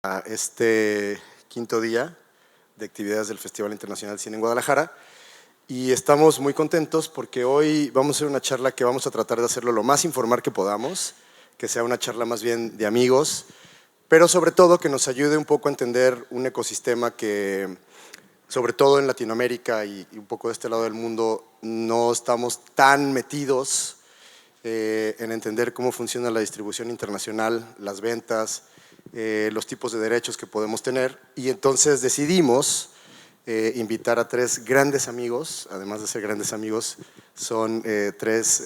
A este quinto día de actividades del Festival Internacional de Cine en Guadalajara y estamos muy contentos porque hoy vamos a hacer una charla que vamos a tratar de hacerlo lo más informal que podamos, que sea una charla más bien de amigos, pero sobre todo que nos ayude un poco a entender un ecosistema que, sobre todo en Latinoamérica y un poco de este lado del mundo, no estamos tan metidos en entender cómo funciona la distribución internacional, las ventas, los tipos de derechos que podemos tener, y entonces decidimos invitar a tres grandes amigos. Además de ser grandes amigos, son tres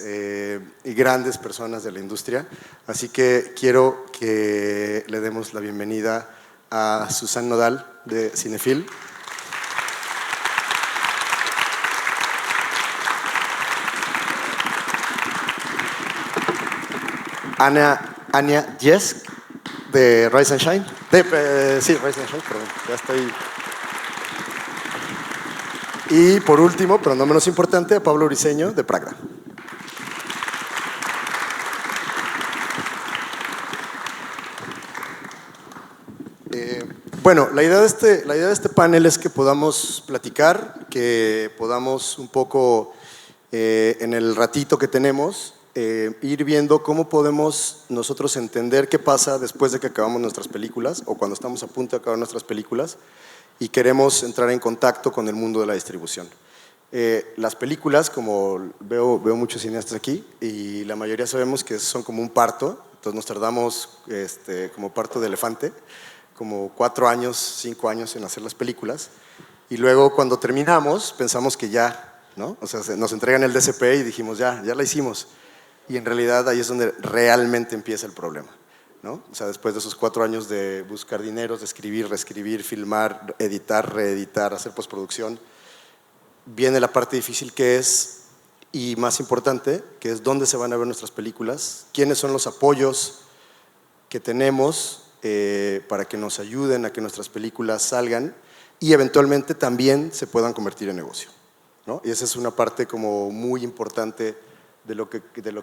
grandes personas de la industria, así que quiero que le demos la bienvenida a Susan Nodal de Cinefil, Anya Jesk de Rise and Shine, sí, Rise and Shine, perdón, ya estoy. Y por último, pero no menos importante, a Pablo Briceño de Pragda. Bueno, la idea de este panel es que podamos platicar, que podamos un poco, en el ratito que tenemos, ir viendo cómo podemos nosotros entender qué pasa después de que acabamos nuestras películas o cuando estamos a punto de acabar nuestras películas y queremos entrar en contacto con el mundo de la distribución. Las películas, como veo muchos cineastas aquí, y la mayoría sabemos que son como un parto, entonces nos tardamos como parto de elefante, como 4 años, 5 años en hacer las películas, y luego cuando terminamos pensamos que ya, ¿no? O sea, nos entregan el DCP y dijimos ya la hicimos. Y en realidad ahí es donde realmente empieza el problema, ¿no? O sea, después de esos 4 años de buscar dineros, de escribir, reescribir, filmar, editar, reeditar, hacer postproducción, viene la parte difícil que es, y más importante, que es dónde se van a ver nuestras películas, quiénes son los apoyos que tenemos para que nos ayuden a que nuestras películas salgan y eventualmente también se puedan convertir en negocio, ¿no? Y esa es una parte como muy importante de lo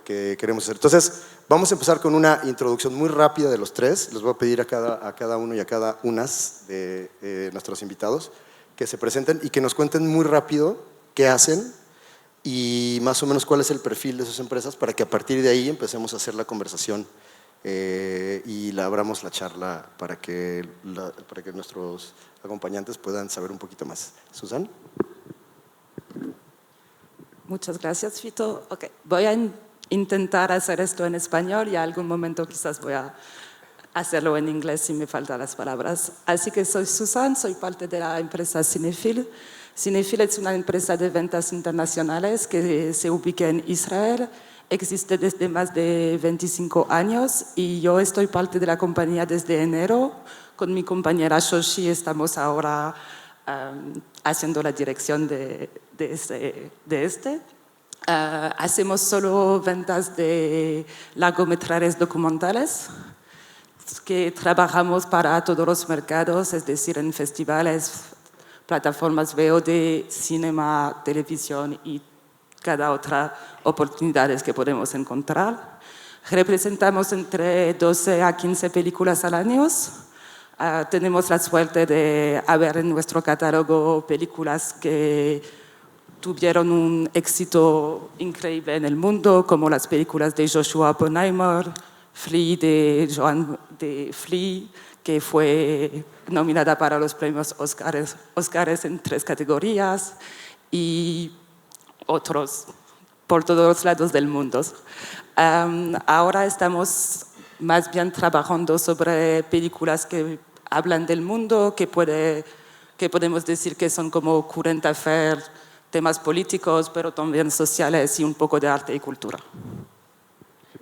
que queremos hacer. Entonces, vamos a empezar con una introducción muy rápida de los tres. Les voy a pedir a cada uno y a cada unas de nuestros invitados que se presenten y que nos cuenten muy rápido qué hacen y más o menos cuál es el perfil de sus empresas para que a partir de ahí empecemos a hacer la conversación y abramos la charla para que nuestros acompañantes puedan saber un poquito más. Susan. Muchas gracias, Fito. Okay. Voy a intentar hacer esto en español y en algún momento quizás voy a hacerlo en inglés si me faltan las palabras. Así que soy Susan, soy parte de la empresa Cinefil. Cinefil es una empresa de ventas internacionales que se ubica en Israel. Existe desde más de 25 años y yo estoy parte de la compañía desde enero. Con mi compañera Shoshi estamos ahora haciendo la dirección de este. Hacemos solo ventas de largometrajes documentales que trabajamos para todos los mercados, es decir, en festivales, plataformas VOD, cinema, televisión y cada otra oportunidades que podemos encontrar. Representamos entre 12 a 15 películas al año. Tenemos la suerte de haber en nuestro catálogo películas que tuvieron un éxito increíble en el mundo, como las películas de Joshua Oppenheimer, Flea de Flea, que fue nominada para los premios Oscars en 3 categorías, y otros por todos los lados del mundo. Ahora estamos más bien trabajando sobre películas que hablan del mundo, que podemos decir que son como current affairs, temas políticos, pero también sociales y un poco de arte y cultura.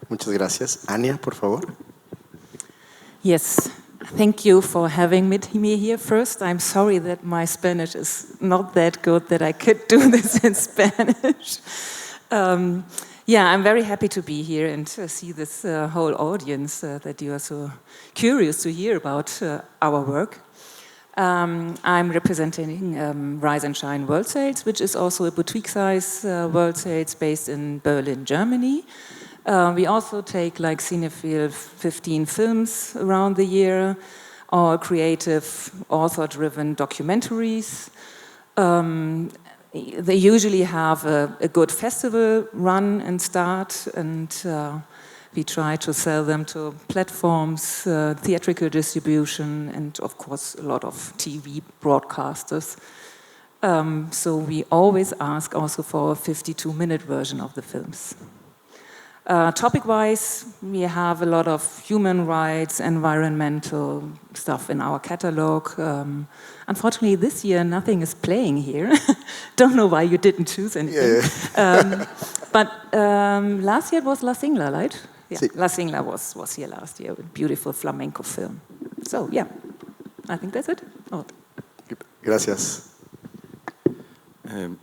Muchas gracias. Anya, por favor. Yes, thank you for having me here first. I'm sorry that my Spanish is not that good that I could do this in Spanish. Yeah, I'm very happy to be here and to see this whole audience that you are so curious to hear about our work. I'm representing Rise and Shine World Sales, which is also a boutique-size World Sales based in Berlin, Germany. We also take, like Cinefil, 15 films around the year. or creative author-driven documentaries. They usually have a good festival run and start, and we try to sell them to platforms, theatrical distribution, and of course a lot of TV broadcasters. So we always ask also for a 52-minute version of the films. Topic-wise, we have a lot of human rights, environmental stuff in our catalog. Unfortunately, this year nothing is playing here. Don't know why you didn't choose anything. Yeah. But last year it was La Singla, right? Yeah, sí. La Singla was here last year, a beautiful flamenco film. So yeah, I think that's it. Oh. Gracias.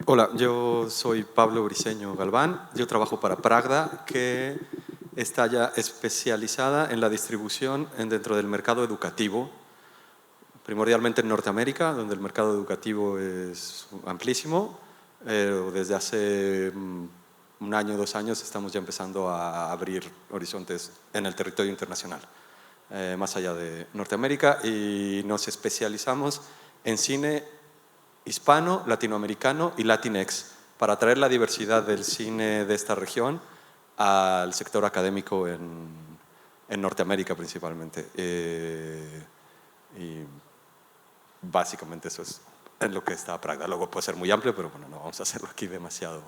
Hola, yo soy Pablo Briceño Galván, yo trabajo para Pragda, que está ya especializada en la distribución dentro del mercado educativo, primordialmente en Norteamérica, donde el mercado educativo es amplísimo. Desde hace un año, 2 años, estamos ya empezando a abrir horizontes en el territorio internacional, más allá de Norteamérica, y nos especializamos en cine hispano, latinoamericano y latinex, para traer la diversidad del cine de esta región al sector académico en Norteamérica principalmente. Y básicamente eso es en lo que está Pragda. Luego puede ser muy amplio, pero bueno, no vamos a hacerlo aquí demasiado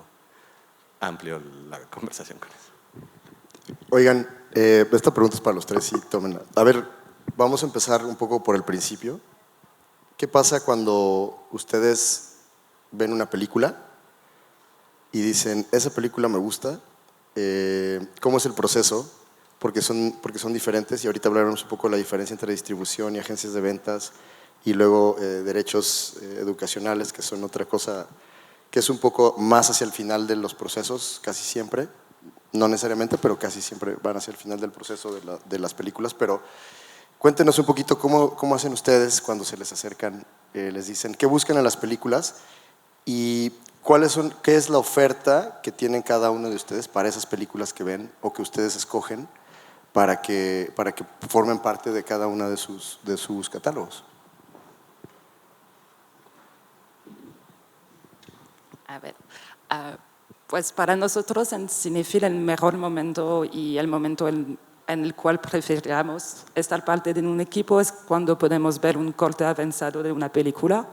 amplio la conversación con eso. Oigan, esta pregunta es para los tres, sí, tómenla. A ver, vamos a empezar un poco por el principio. ¿Qué pasa cuando ustedes ven una película y dicen, esa película me gusta? ¿Cómo es el proceso? Porque son diferentes, y ahorita hablaremos un poco de la diferencia entre distribución y agencias de ventas, y luego derechos educacionales, que son otra cosa que es un poco más hacia el final de los procesos, casi siempre, no necesariamente, pero casi siempre van hacia el final del proceso de las películas. Pero cuéntenos un poquito cómo hacen ustedes cuando se les acercan, les dicen qué buscan en las películas y qué es la oferta que tienen cada uno de ustedes para esas películas que ven o que ustedes escogen para que formen parte de cada una de sus catálogos. A ver, pues para nosotros en Cinefil el mejor momento y el momento en el cual preferíamos estar parte de un equipo es cuando podemos ver un corte avanzado de una película.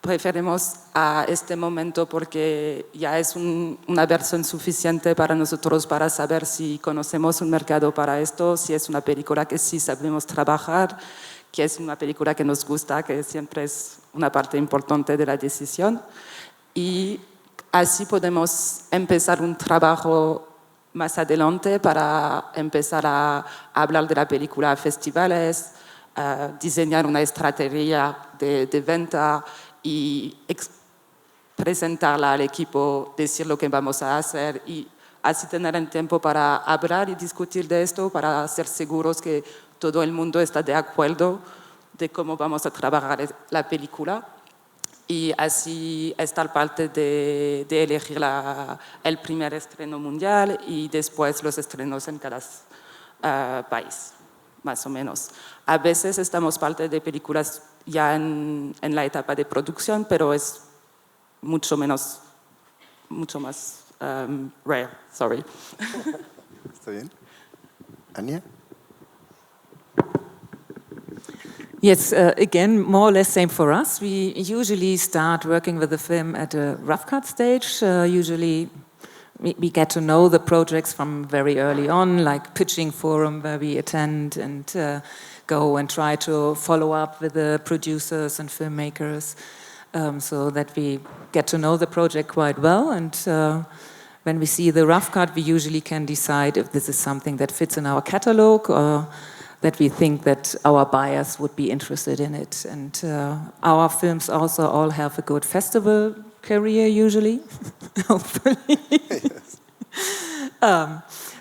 Preferimos a este momento porque ya es una versión suficiente para nosotros para saber si conocemos un mercado para esto, si es una película que sí sabemos trabajar, que es una película que nos gusta, que siempre es una parte importante de la decisión. Y así podemos empezar un trabajo más adelante para empezar a hablar de la película a festivales, diseñar una estrategia de venta y presentarla al equipo, decir lo que vamos a hacer y así tener el tiempo para hablar y discutir de esto, para ser seguros que todo el mundo está de acuerdo de cómo vamos a trabajar la película. Y así estar parte de elegir el primer estreno mundial y después los estrenos en cada país, más o menos. A veces estamos parte de películas ya en la etapa de producción, pero es mucho más rare, sorry. ¿Está bien? ¿Ania? Yes, again, more or less same for us. We usually start working with the film at a rough cut stage. Usually we get to know the projects from very early on, like pitching forum where we attend and go and try to follow up with the producers and filmmakers so that we get to know the project quite well. And when we see the rough cut, we usually can decide if this is something that fits in our catalog or that we think that our buyers would be interested in it. And our films also all have a good festival career usually, hopefully.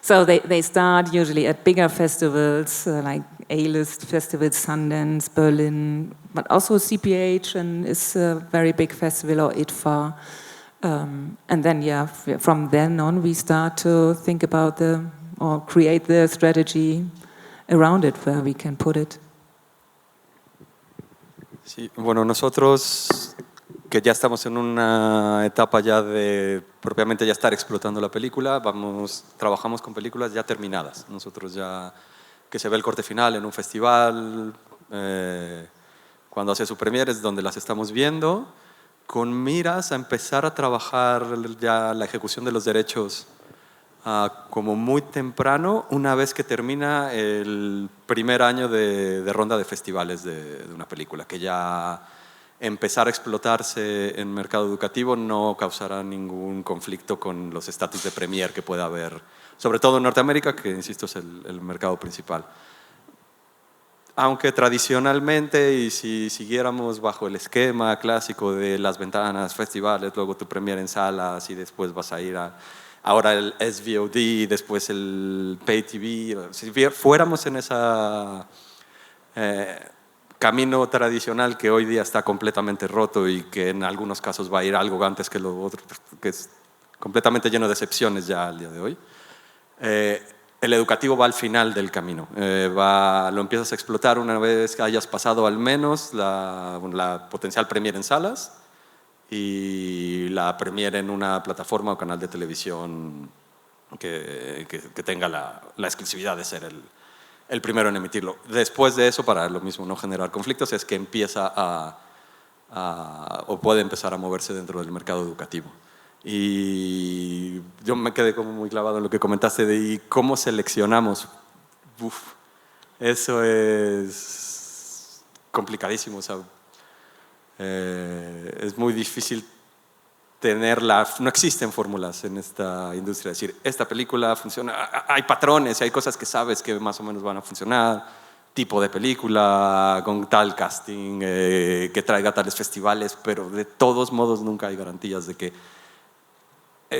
So they start usually at bigger festivals like A-list festivals, Sundance, Berlin, but also CPH and is a very big festival, or IDFA. And then, yeah, from then on we start to think about or create the strategy around it, where we can put it. Sí, bueno, nosotros que ya estamos en una etapa ya de propiamente ya estar explotando la película, trabajamos con películas ya terminadas. Nosotros ya que se ve el corte final en un festival, cuando hace su premiere es donde las estamos viendo, con miras a empezar a trabajar ya la ejecución de los derechos como muy temprano, una vez que termina el primer año de ronda de festivales de una película, que ya empezar a explotarse en mercado educativo no causará ningún conflicto con los estatus de premier que pueda haber, sobre todo en Norteamérica, que insisto es el mercado principal. Aunque tradicionalmente, y si siguiéramos bajo el esquema clásico de las ventanas, festivales, luego tu premier en salas y después vas a ir ahora el SVOD, después el Pay TV, si fuéramos en esa camino tradicional que hoy día está completamente roto y que en algunos casos va a ir algo antes que lo otro, que es completamente lleno de excepciones ya al día de hoy, el educativo va al final del camino. Lo empiezas a explotar una vez que hayas pasado al menos la potencial premier en salas y la premier en una plataforma o canal de televisión que tenga la exclusividad de ser el primero en emitirlo. Después de eso, para lo mismo no generar conflictos, es que empieza o puede empezar a moverse dentro del mercado educativo. Y yo me quedé como muy clavado en lo que comentaste de cómo seleccionamos. Uf, eso es complicadísimo. O sea, es muy difícil no existen fórmulas en esta industria. Es decir, esta película funciona, hay patrones y hay cosas que sabes que más o menos van a funcionar, tipo de película, con tal casting, que traiga tales festivales, pero de todos modos nunca hay garantías de que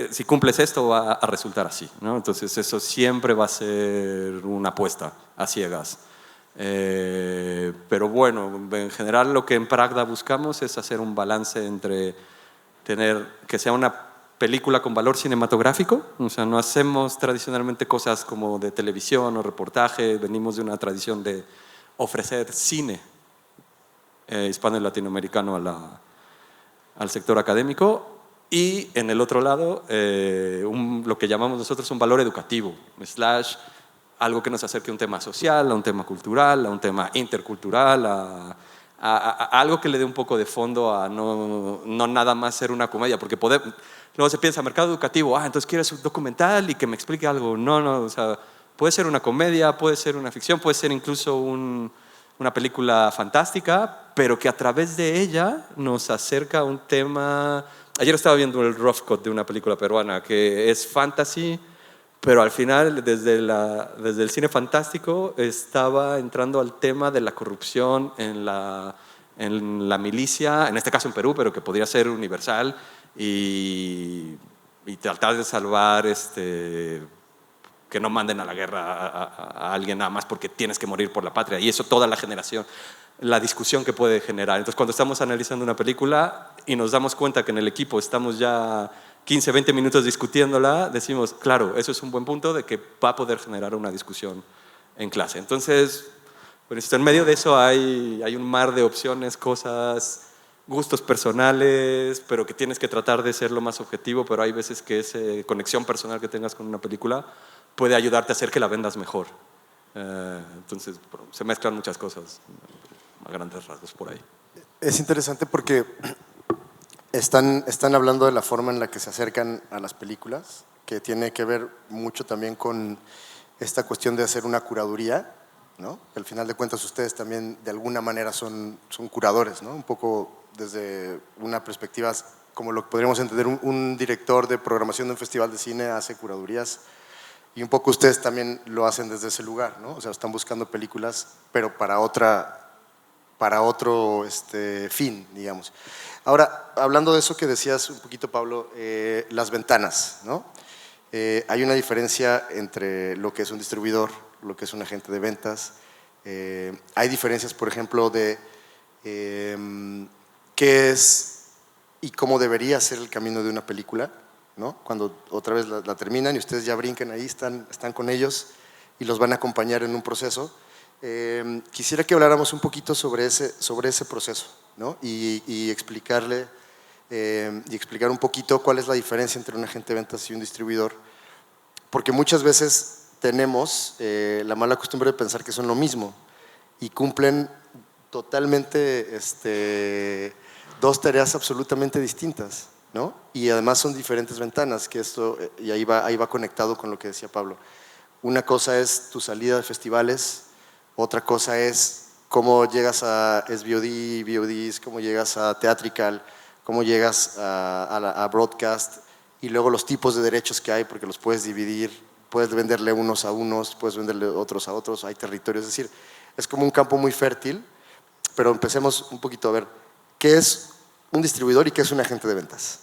si cumples esto va a resultar así, ¿no? Entonces eso siempre va a ser una apuesta a ciegas. Pero bueno, en general lo que en Pragda buscamos es hacer un balance entre que sea una película con valor cinematográfico, o sea, no hacemos tradicionalmente cosas como de televisión o reportaje, venimos de una tradición de ofrecer cine hispano y latinoamericano al sector académico. Y en el otro lado, lo que llamamos nosotros un valor educativo, / algo que nos acerque a un tema social, a un tema cultural, a un tema intercultural, a algo que le dé un poco de fondo a no nada más ser una comedia, porque luego se piensa, mercado educativo, entonces quieres un documental y que me explique algo. No, o sea, puede ser una comedia, puede ser una ficción, puede ser incluso una película fantástica, pero que a través de ella nos acerca a un tema. Ayer estaba viendo el rough cut de una película peruana que es fantasy, pero al final desde el cine fantástico estaba entrando al tema de la corrupción en la milicia, en este caso en Perú, pero que podría ser universal, y tratar de salvar que no manden a la guerra a alguien nada más porque tienes que morir por la patria, y eso toda la generación, la discusión que puede generar. Entonces cuando estamos analizando una película y nos damos cuenta que en el equipo estamos ya 15, 20 minutos discutiéndola, decimos, claro, eso es un buen punto de que va a poder generar una discusión en clase. Entonces, bueno, en medio de eso hay un mar de opciones, cosas, gustos personales, pero que tienes que tratar de ser lo más objetivo, pero hay veces que esa conexión personal que tengas con una película puede ayudarte a hacer que la vendas mejor. Entonces, se mezclan muchas cosas, a grandes rasgos por ahí. Es interesante porque están hablando de la forma en la que se acercan a las películas, que tiene que ver mucho también con esta cuestión de hacer una curaduría, ¿no? Al final de cuentas ustedes también de alguna manera son curadores, ¿no? Un poco desde una perspectiva como lo que podríamos entender un director de programación de un festival de cine hace curadurías, y un poco ustedes también lo hacen desde ese lugar, ¿no? O sea, están buscando películas, pero para otro fin, digamos. Ahora, hablando de eso que decías un poquito, Pablo, las ventanas, ¿no? Hay una diferencia entre lo que es un distribuidor, lo que es un agente de ventas. Hay diferencias, por ejemplo, de qué es y cómo debería ser el camino de una película, ¿no? Cuando otra vez la terminan y ustedes ya brincan ahí, están con ellos y los van a acompañar en un proceso. Quisiera que habláramos un poquito sobre ese proceso, ¿no? Y explicar un poquito cuál es la diferencia entre un agente de ventas y un distribuidor, porque muchas veces tenemos la mala costumbre de pensar que son lo mismo y cumplen totalmente dos tareas absolutamente distintas, ¿no? Y además son diferentes ventanas, y ahí va conectado con lo que decía Pablo. Una cosa es tu salida de festivales, otra cosa es cómo llegas a SVOD, VODs, cómo llegas a Theatrical, cómo llegas a Broadcast, y luego los tipos de derechos que hay, porque los puedes dividir, puedes venderle unos a unos, puedes venderle otros a otros, hay territorios, es decir, es como un campo muy fértil, pero empecemos un poquito a ver qué es un distribuidor y qué es un agente de ventas.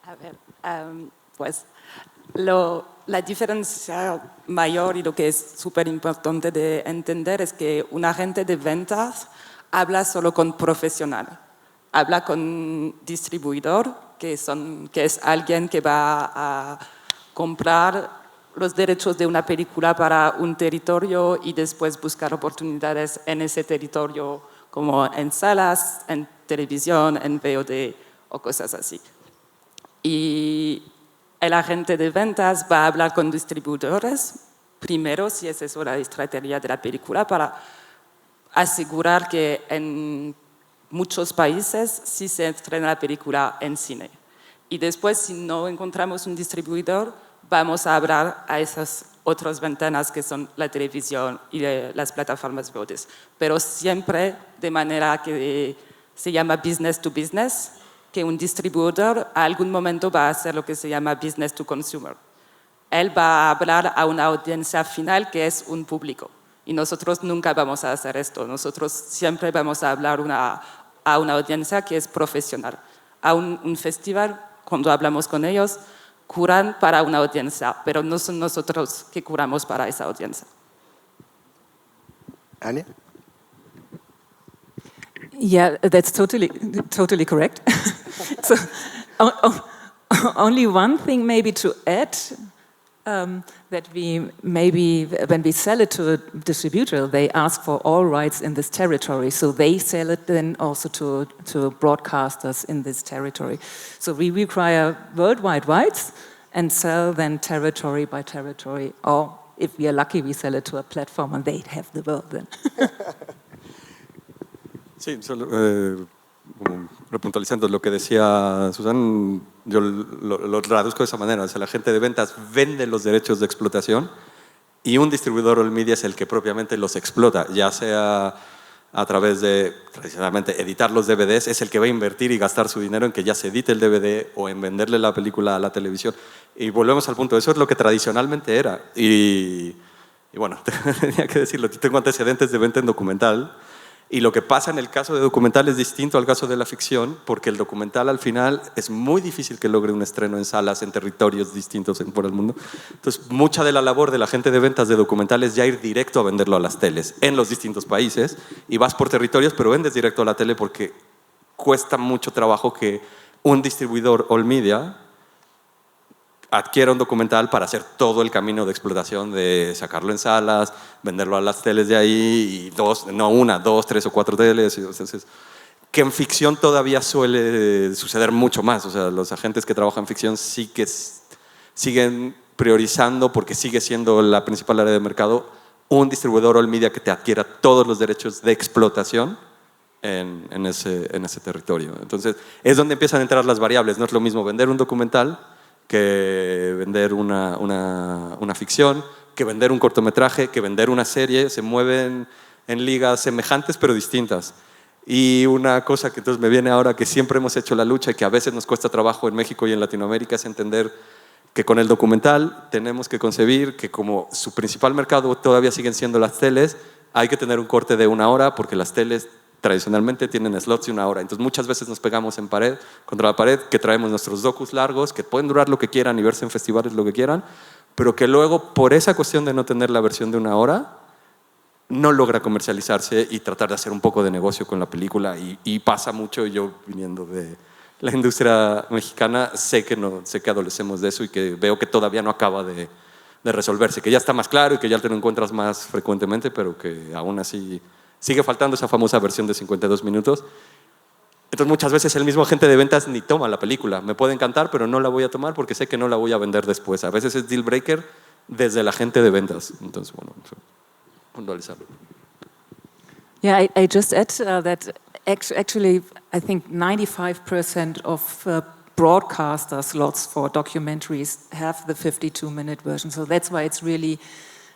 A ver, pues la diferencia mayor y lo que es súper importante de entender es que un agente de ventas habla solo con profesional, habla con distribuidor, que es alguien que va a comprar los derechos de una película para un territorio y después buscar oportunidades en ese territorio, como en salas, en televisión, en VOD o cosas así. Y el agente de ventas va a hablar con distribuidores, primero, si es eso la estrategia de la película, para asegurar que en muchos países sí se estrena la película en cine. Y después, si no encontramos un distribuidor, vamos a hablar a esas otras ventanas que son la televisión y las plataformas VOD. Pero siempre de manera que se llama business to business, que un distribuidor a algún momento va a hacer lo que se llama business to consumer. Él va a hablar a una audiencia final que es un público. Y nosotros nunca vamos a hacer esto. Nosotros siempre vamos a hablar a una audiencia que es profesional. A un festival, cuando hablamos con ellos, curan para una audiencia, pero no son nosotros que curamos para esa audiencia. Ania? Yeah, that's totally correct. So, only one thing maybe to add, that we maybe, when we sell it to a distributor, they ask for all rights in this territory, so they sell it then also to broadcasters in this territory. So we require worldwide rights and sell then territory by territory, or if we are lucky, we sell it to a platform and they have the world then. Sí, solo como repuntualizando lo que decía Susan, yo lo traduzco de esa manera. O sea, la gente de ventas vende los derechos de explotación y un distribuidor o el media es el que propiamente los explota, ya sea a través de, tradicionalmente, editar los DVDs, es el que va a invertir y gastar su dinero en que ya se edite el DVD o en venderle la película a la televisión. Y volvemos al punto, eso es lo que tradicionalmente era. Y bueno, tenía que decirlo, tengo antecedentes de venta en documental. Y lo que pasa en el caso de documental es distinto al caso de la ficción, porque el documental al final es muy difícil que logre un estreno en salas en territorios distintos por el mundo. Entonces, mucha de la labor de la gente de ventas de documental es ya ir directo a venderlo a las teles en los distintos países, y vas por territorios, pero vendes directo a la tele porque cuesta mucho trabajo que un distribuidor all media adquiera un documental para hacer todo el camino de explotación de sacarlo en salas, venderlo a las teles de ahí, y dos, tres o cuatro teles. Entonces, que en ficción todavía suele suceder mucho más. O sea, los agentes que trabajan en ficción sí que siguen priorizando, porque sigue siendo la principal área de mercado, un distribuidor all media que te adquiera todos los derechos de explotación en ese territorio. Entonces, es donde empiezan a entrar las variables. No es lo mismo vender un documental que vender una ficción, que vender un cortometraje, que vender una serie. Se mueven en ligas semejantes pero distintas. Y una cosa que entonces me viene ahora, que siempre hemos hecho la lucha y que a veces nos cuesta trabajo en México y en Latinoamérica, es entender que con el documental tenemos que concebir que, como su principal mercado todavía siguen siendo las teles, hay que tener un corte de 1 hora, porque las teles tradicionalmente tienen slots de 1 hora. Entonces muchas veces nos pegamos contra la pared, que traemos nuestros docus largos, que pueden durar lo que quieran y verse en festivales lo que quieran, pero que luego, por esa cuestión de no tener la versión de 1 hora, no logra comercializarse y tratar de hacer un poco de negocio con la película. Y pasa mucho. Yo, viniendo de la industria mexicana, sé que adolecemos de eso y que veo que todavía no acaba de de resolverse, que ya está más claro y que ya te lo encuentras más frecuentemente, pero que aún así sigue faltando esa famosa versión de 52 minutos. Entonces muchas veces el mismo agente de ventas ni toma la película. Me puede encantar, pero no la voy a tomar porque sé que no la voy a vender después. A veces es deal breaker desde el agente de ventas. Entonces, bueno, puntualizarlo. Yeah, I just add that actually I think 95% of broadcaster slots for documentaries have the 52-minute version. So that's why it's really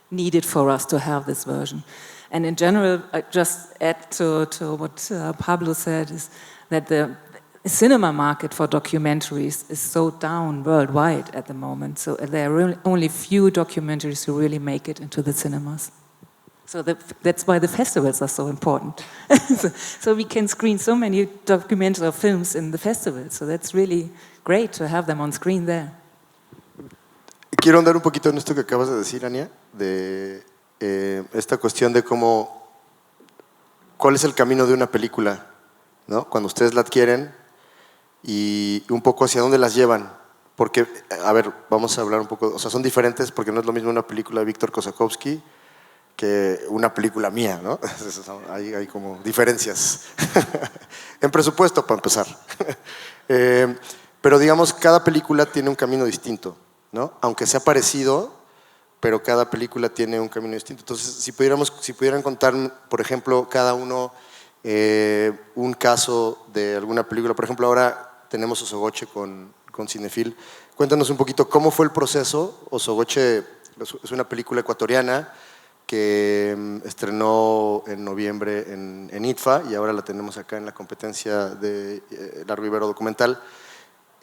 needed for us to have this version. And in general, I just add to what Pablo said is that the cinema market for documentaries is so down worldwide at the moment. So there are really only few documentaries who really make it into the cinemas. So that's why the festivals are so important. So we can screen so many documentaries or films in the festivals. So that's really great to have them on screen there. Quiero andar un poquito en esto que acabas de decir, Ania, de esta cuestión de cuál es el camino de una película, ¿no? Cuando ustedes la adquieren y un poco hacia dónde las llevan. Porque, a ver, vamos a hablar un poco, o sea, son diferentes porque no es lo mismo una película de Víctor Kosakowski que una película mía, ¿no? Hay como diferencias. En presupuesto, para empezar. Pero digamos, cada película tiene un camino distinto, ¿no? Aunque sea parecido, pero cada película tiene un camino distinto. Entonces, si pudieran contar, por ejemplo, cada uno un caso de alguna película. Por ejemplo, ahora tenemos Osogoche con Cinefil. Cuéntanos un poquito cómo fue el proceso. Osogoche es una película ecuatoriana que estrenó en noviembre en ITFA y ahora la tenemos acá en la competencia de Largo Ibero Documental,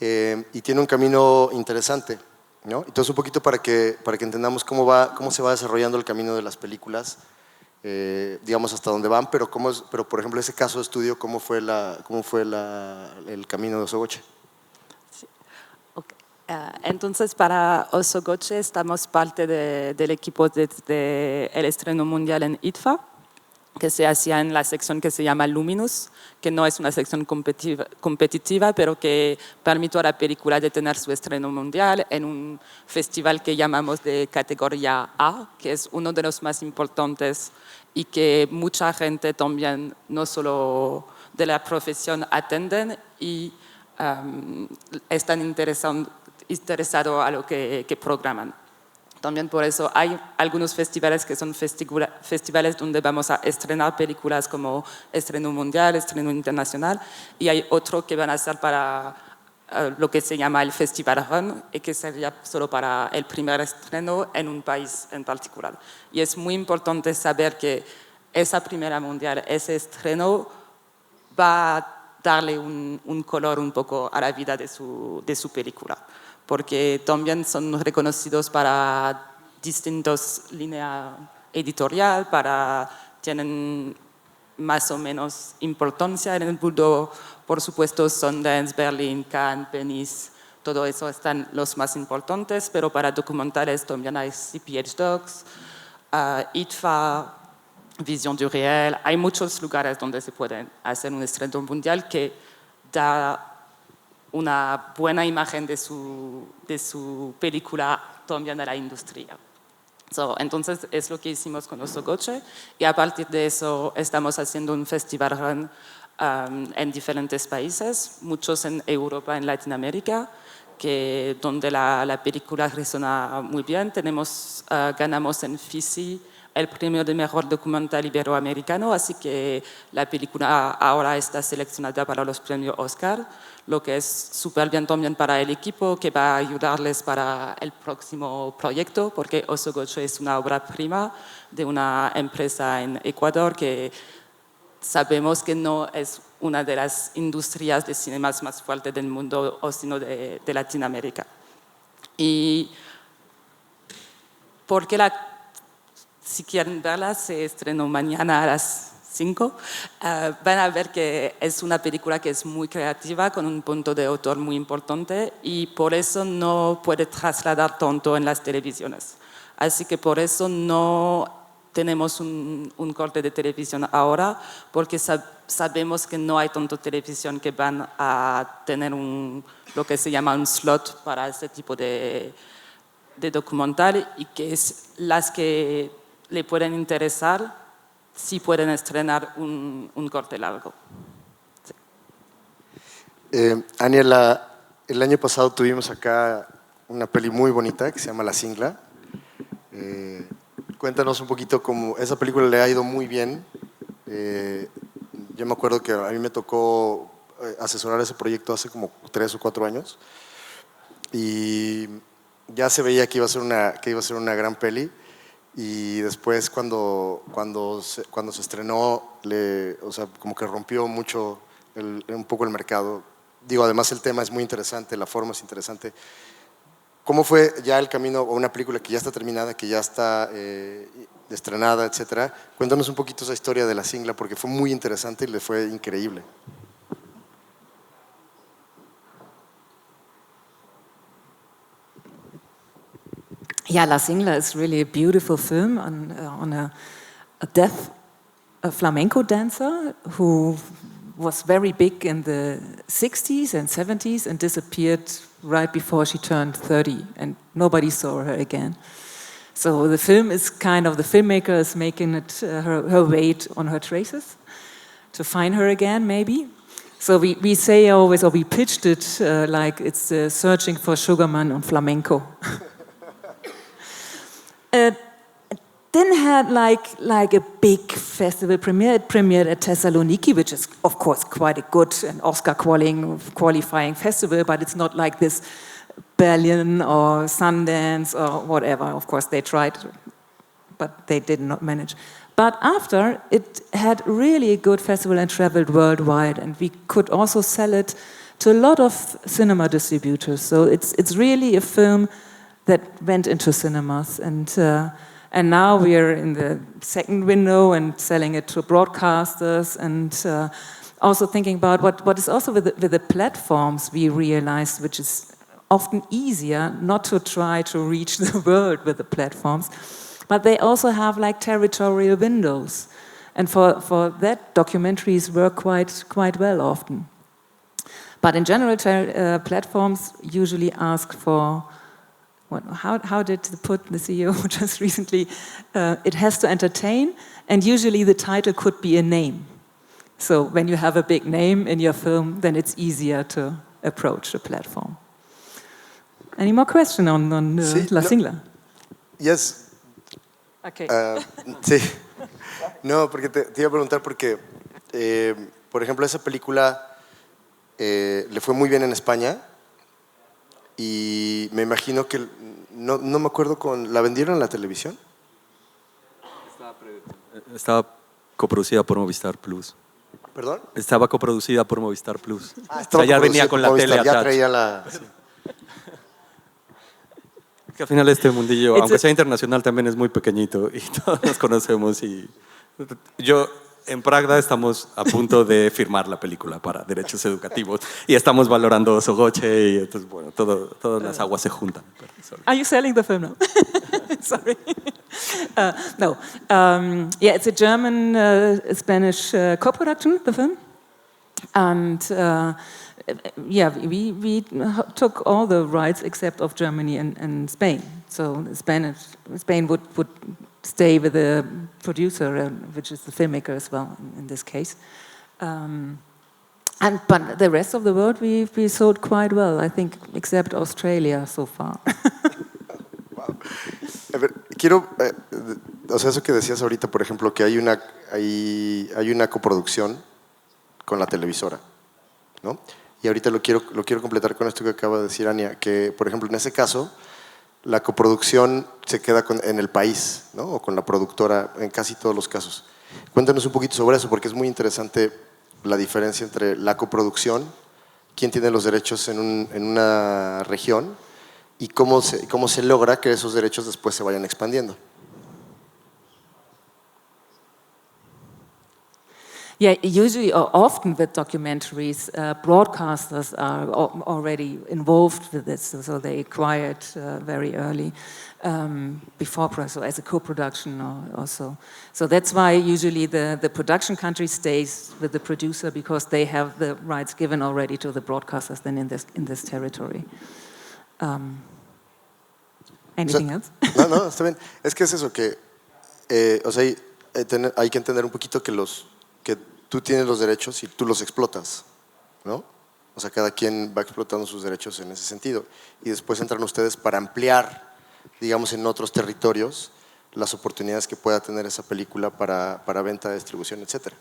y tiene un camino interesante, ¿no? Entonces un poquito para que entendamos cómo se va desarrollando el camino de las películas, digamos hasta dónde van, pero por ejemplo ese caso de estudio, ¿cómo fue el camino de Osogoche? Entonces, para Osogoche estamos parte del equipo del estreno mundial en ITFA, que se hacía en la sección que se llama Luminous, que no es una sección competitiva, pero que permitió a la película de tener su estreno mundial en un festival que llamamos de categoría A, que es uno de los más importantes y que mucha gente también, no solo de la profesión, atenden y están interesado a lo que programan. También por eso hay algunos festivales que son festivales donde vamos a estrenar películas como estreno mundial, estreno internacional, y hay otro que van a ser para lo que se llama el Festival Run, y que sería solo para el primer estreno en un país en particular. Y es muy importante saber que esa primera mundial, ese estreno, va a darle un color un poco a la vida de su película, porque también son reconocidos para distintas líneas editorial, tienen más o menos importancia en el mundo. Por supuesto, Sundance, Berlín, Cannes, Venice, todo eso están los más importantes, pero para documentales también hay CPH Docs, ITFA, Vision du Réel. Hay muchos lugares donde se puede hacer un estreno mundial que da una buena imagen de su película también a la industria. Entonces es lo que hicimos con Osogoche, y a partir de eso estamos haciendo un festival run en diferentes países, muchos en Europa, en Latinoamérica, donde la película resuena muy bien. Ganamos en FICI el premio de mejor documental iberoamericano, así que la película ahora está seleccionada para los premios Oscar, lo que es súper bien también para el equipo, que va a ayudarles para el próximo proyecto, porque Osogoche es una obra prima de una empresa en Ecuador que sabemos que no es una de las industrias de cinemas más fuertes del mundo, sino de Latinoamérica. Y porque si quieren verla, se estrenó mañana a las 5. Van a ver que es una película que es muy creativa, con un punto de autor muy importante, y por eso no puede trasladar tanto en las televisiones. Así que por eso no tenemos un corte de televisión ahora, porque sabemos que no hay tanto televisión que van a tener lo que se llama un slot para ese tipo de de documental y que es las que le pueden interesar si pueden estrenar un corte largo. Ania, el año pasado tuvimos acá una peli muy bonita que se llama La Singla. Cuéntanos un poquito cómo esa película le ha ido muy bien. Yo me acuerdo que a mí me tocó asesorar ese proyecto hace como 3 o 4 años y ya se veía que iba a ser una gran peli, y después cuando se estrenó, o sea, como que rompió mucho un poco el mercado. Digo, además el tema es muy interesante, la forma es interesante. ¿Cómo fue ya el camino a una película que ya está terminada, que ya está estrenada, etcétera? Cuéntanos un poquito esa historia de La Singla, porque fue muy interesante y le fue increíble. Yeah, La Singla is really a beautiful film on a deaf flamenco dancer who was very big in the 60s and 70s and disappeared right before she turned 30, and nobody saw her again. So the film is kind of, the filmmaker is making it her weight on her traces to find her again, maybe. So we say always, or we pitched it like it's searching for Sugarman on flamenco. Then had like a big festival premiere. It premiered at Thessaloniki, which is of course quite a good and Oscar qualifying festival, but it's not like this Berlin or Sundance or whatever. Of course they tried, but they did not manage. But after, it had really a good festival and traveled worldwide, and we could also sell it to a lot of cinema distributors. So it's really a film that went into cinemas, and now we are in the second window and selling it to broadcasters, and also thinking about what is also with the platforms we realized, which is often easier not to try to reach the world with the platforms, but they also have like territorial windows, and for that documentaries work quite well often. But in general, platforms usually ask for, how did put the CEO just recently, it has to entertain, and usually the title could be a name. So when you have a big name in your film, then it's easier to approach the platform. Any more questions on Sí, La Singla? Yes. Okay. Sí. No, porque te iba a preguntar porque, por ejemplo, esa película le fue muy bien en España. Y me imagino que, no me acuerdo, ¿la vendieron en la televisión? Estaba coproducida por Movistar Plus. ¿Perdón? Estaba coproducida por Movistar Plus. O sea, ya venía con la tele ya attached. traía la... Que al final este mundillo, aunque sea internacional, también es muy pequeñito y todos nos conocemos. Y yo... En Pragda estamos a punto de firmar la película para derechos educativos y estamos valorando Sogoche y entonces, bueno, todas las aguas se juntan. Are you selling the film now? Sorry. No. Yeah, it's a German-Spanish co-production, the film. And yeah, we took all the rights except of Germany and Spain. So Spain would stay with the producer, which is the filmmaker as well in this case. But the rest of the world we sold quite well, I think, except Australia so far. Wow. A ver, quiero, o sea, eso que decías ahorita, por ejemplo, que hay una coproducción con la televisora, ¿no? Y ahorita lo quiero completar con esto que acaba de decir Ania, que, por ejemplo, en ese caso, la coproducción se queda en el país, ¿no? O con la productora, en casi todos los casos. Cuéntanos un poquito sobre eso, porque es muy interesante la diferencia entre la coproducción, quién tiene los derechos en una región, y cómo se logra que esos derechos después se vayan expandiendo. Yeah, usually or often with documentaries, broadcasters are already involved with this, so they acquire it very early before, so as a co-production or so. So that's why usually the production country stays with the producer, because they have the rights given already to the broadcasters then in this territory. Anything else? No, está bien. Es que es eso, que o sea, hay que entender un poquito que tú tienes los derechos y tú los explotas, ¿no? O sea, cada quien va explotando sus derechos en ese sentido. Y después entran ustedes para ampliar, digamos, en otros territorios las oportunidades que pueda tener esa película para venta, distribución, etcétera.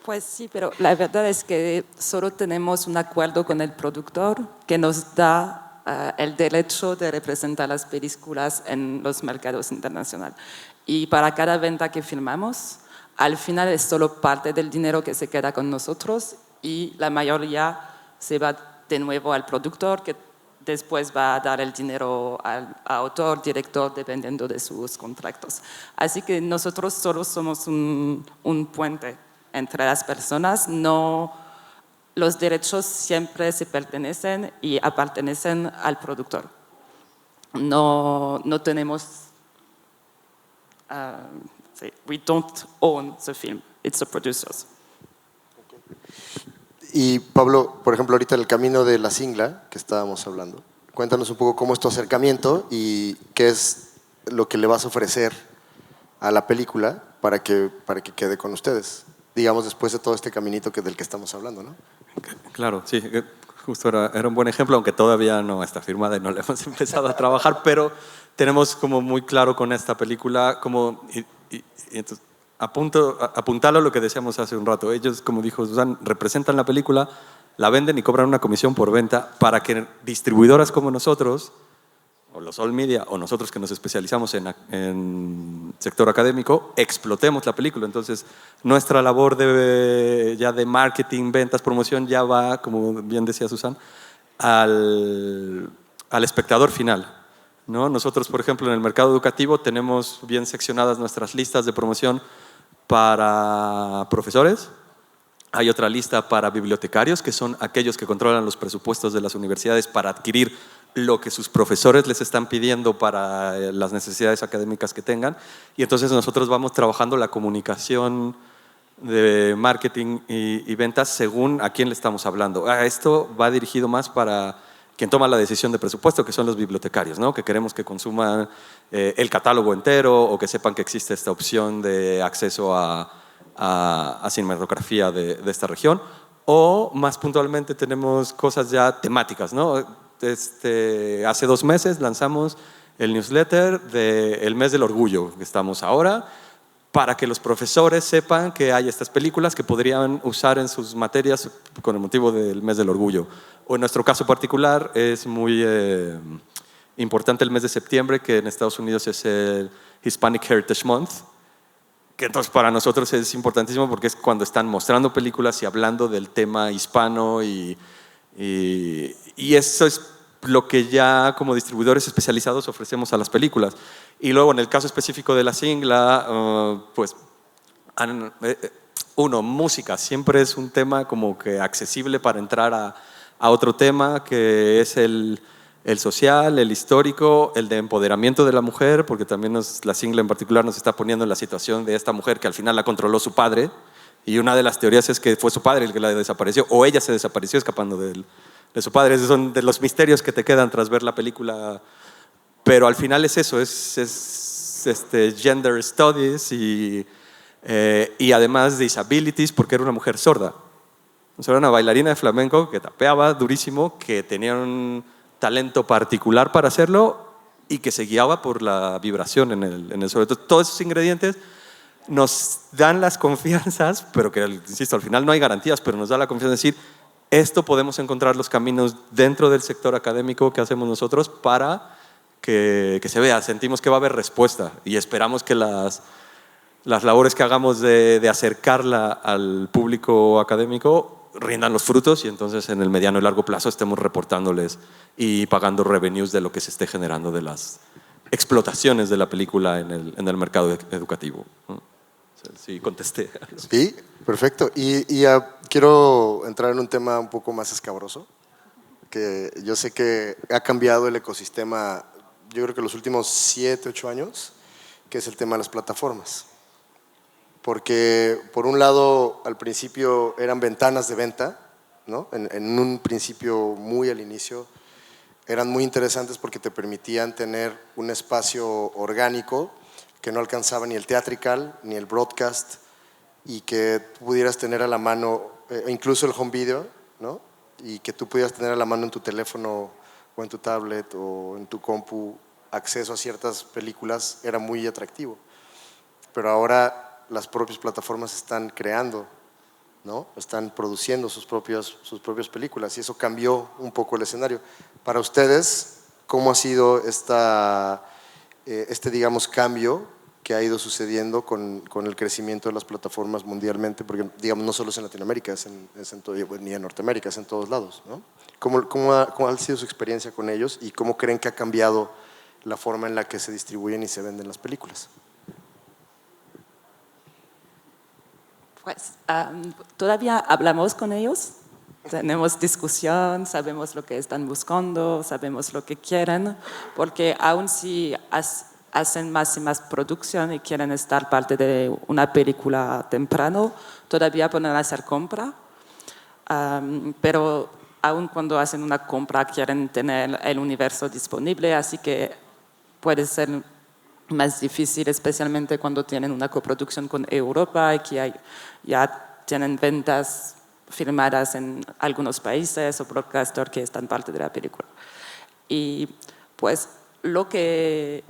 Pues sí, pero la verdad es que solo tenemos un acuerdo con el productor que nos da el derecho de representar las películas en los mercados internacionales. Y para cada venta que filmamos, al final es solo parte del dinero que se queda con nosotros y la mayoría se va de nuevo al productor, que después va a dar el dinero al autor, director, dependiendo de sus contratos. Así que nosotros solo somos un puente entre las personas, no, los derechos siempre se pertenecen y pertenecen al productor. No tenemos, sí, we don't own the film, it's the producers. Y Pablo, por ejemplo, ahorita el camino de la Singla, que estábamos hablando, cuéntanos un poco cómo es tu acercamiento y qué es lo que le vas a ofrecer a la película para que quede con ustedes, digamos, después de todo este caminito del que estamos hablando, ¿no? Claro, sí, justo era un buen ejemplo, aunque todavía no está firmada y no le hemos empezado a trabajar, pero tenemos como muy claro con esta película, y entonces, apuntalo a lo que decíamos hace un rato. Ellos, como dijo Susan, representan la película, la venden y cobran una comisión por venta para que distribuidoras como nosotros, o los All Media, o nosotros que nos especializamos en sector académico, explotemos la película. Entonces, nuestra labor ya de marketing, ventas, promoción, ya va, como bien decía Susan, al espectador final, ¿no? Nosotros, por ejemplo, en el mercado educativo tenemos bien seccionadas nuestras listas de promoción para profesores. Hay otra lista para bibliotecarios, que son aquellos que controlan los presupuestos de las universidades para adquirir lo que sus profesores les están pidiendo para las necesidades académicas que tengan. Y entonces nosotros vamos trabajando la comunicación de marketing y ventas según a quién le estamos hablando. Esto va dirigido más para quien toma la decisión de presupuesto, que son los bibliotecarios, ¿no? Que queremos que consuman el catálogo entero o que sepan que existe esta opción de acceso a cinematografía de esta región. O más puntualmente tenemos cosas ya temáticas, ¿no? Hace 2 meses lanzamos el newsletter del mes del orgullo, que estamos ahora, para que los profesores sepan que hay estas películas que podrían usar en sus materias con el motivo del mes del orgullo. O en nuestro caso particular es muy importante el mes de septiembre, que en Estados Unidos es el Hispanic Heritage Month, que entonces para nosotros es importantísimo porque es cuando están mostrando películas y hablando del tema hispano y eso es lo que ya como distribuidores especializados ofrecemos a las películas. Y luego en el caso específico de la Singla, pues música siempre es un tema como que accesible para entrar a otro tema que es el social, el histórico, el de empoderamiento de la mujer, porque también la Singla en particular nos está poniendo en la situación de esta mujer que al final la controló su padre, y una de las teorías es que fue su padre el que la desapareció, o ella se desapareció escapando de su padre. Esos son de los misterios que te quedan tras ver la película, pero al final es eso, es gender studies y además disabilities, porque era una mujer sorda. O sea, era una bailarina de flamenco que tapeaba durísimo, que tenía un talento particular para hacerlo y que se guiaba por la vibración en el suelo. Entonces, todos esos ingredientes nos dan las confianzas, pero que, insisto, al final no hay garantías, pero nos da la confianza de decir, esto podemos encontrar los caminos dentro del sector académico que hacemos nosotros para que se vea. Sentimos que va a haber respuesta y esperamos que las labores que hagamos de acercarla al público académico rindan los frutos y entonces en el mediano y largo plazo estemos reportándoles y pagando revenues de lo que se esté generando de las explotaciones de la película en el mercado educativo. Sí, contesté. Sí, perfecto. Y quiero entrar en un tema un poco más escabroso, que yo sé que ha cambiado el ecosistema, yo creo que los últimos 7, 8 años, que es el tema de las plataformas. Porque por un lado al principio eran ventanas de venta, ¿no? En un principio muy al inicio eran muy interesantes porque te permitían tener un espacio orgánico que no alcanzaba ni el theatrical ni el broadcast, y que pudieras tener a la mano, incluso el home video, ¿no? Y que tú pudieras tener a la mano en tu teléfono o en tu tablet o en tu compu acceso a ciertas películas, era muy atractivo. Pero ahora las propias plataformas están creando, ¿no? Están produciendo sus propias películas, y eso cambió un poco el escenario. Para ustedes, ¿cómo ha sido digamos, cambio que ha ido sucediendo con el crecimiento de las plataformas mundialmente? Porque, digamos, no solo es en Latinoamérica, es en todo, ni en Norteamérica, es en todos lados, ¿no? ¿Cómo ha sido su experiencia con ellos y cómo creen que ha cambiado la forma en la que se distribuyen y se venden las películas? Pues todavía hablamos con ellos, tenemos discusión, sabemos lo que están buscando, sabemos lo que quieren, porque aún si hacen más y más producción y quieren estar parte de una película temprano, todavía pueden hacer compra, pero aún cuando hacen una compra quieren tener el universo disponible, así que puede ser más difícil, especialmente cuando tienen una coproducción con Europa y que ya tienen ventas filmadas en algunos países o broadcasters que están parte de la película. Y pues lo que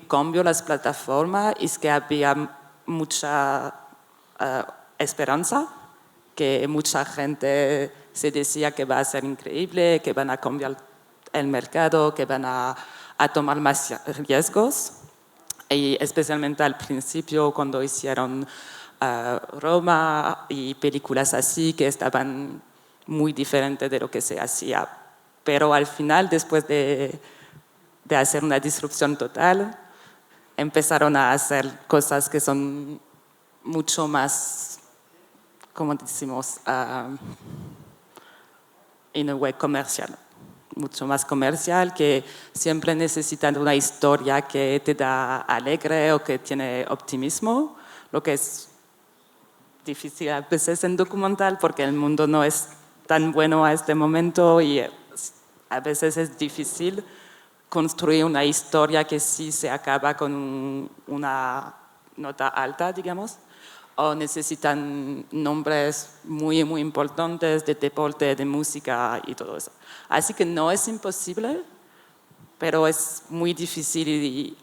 cambió las plataformas es que había mucha esperanza, que mucha gente se decía que va a ser increíble, que van a cambiar el mercado, que van a tomar más riesgos. Y especialmente al principio, cuando hicieron Roma y películas así, que estaban muy diferentes de lo que se hacía. Pero al final, después de hacer una disrupción total, empezaron a hacer cosas que son mucho más, como decimos, in a way comercial. Mucho más comercial, que siempre necesitan una historia que te da alegre o que tiene optimismo, lo que es difícil a veces en documental porque el mundo no es tan bueno a este momento y a veces es difícil construir una historia que sí se acaba con una nota alta, digamos, o necesitan nombres muy, muy importantes de deporte, de música y todo eso. Así que no es imposible, pero es muy difícil, y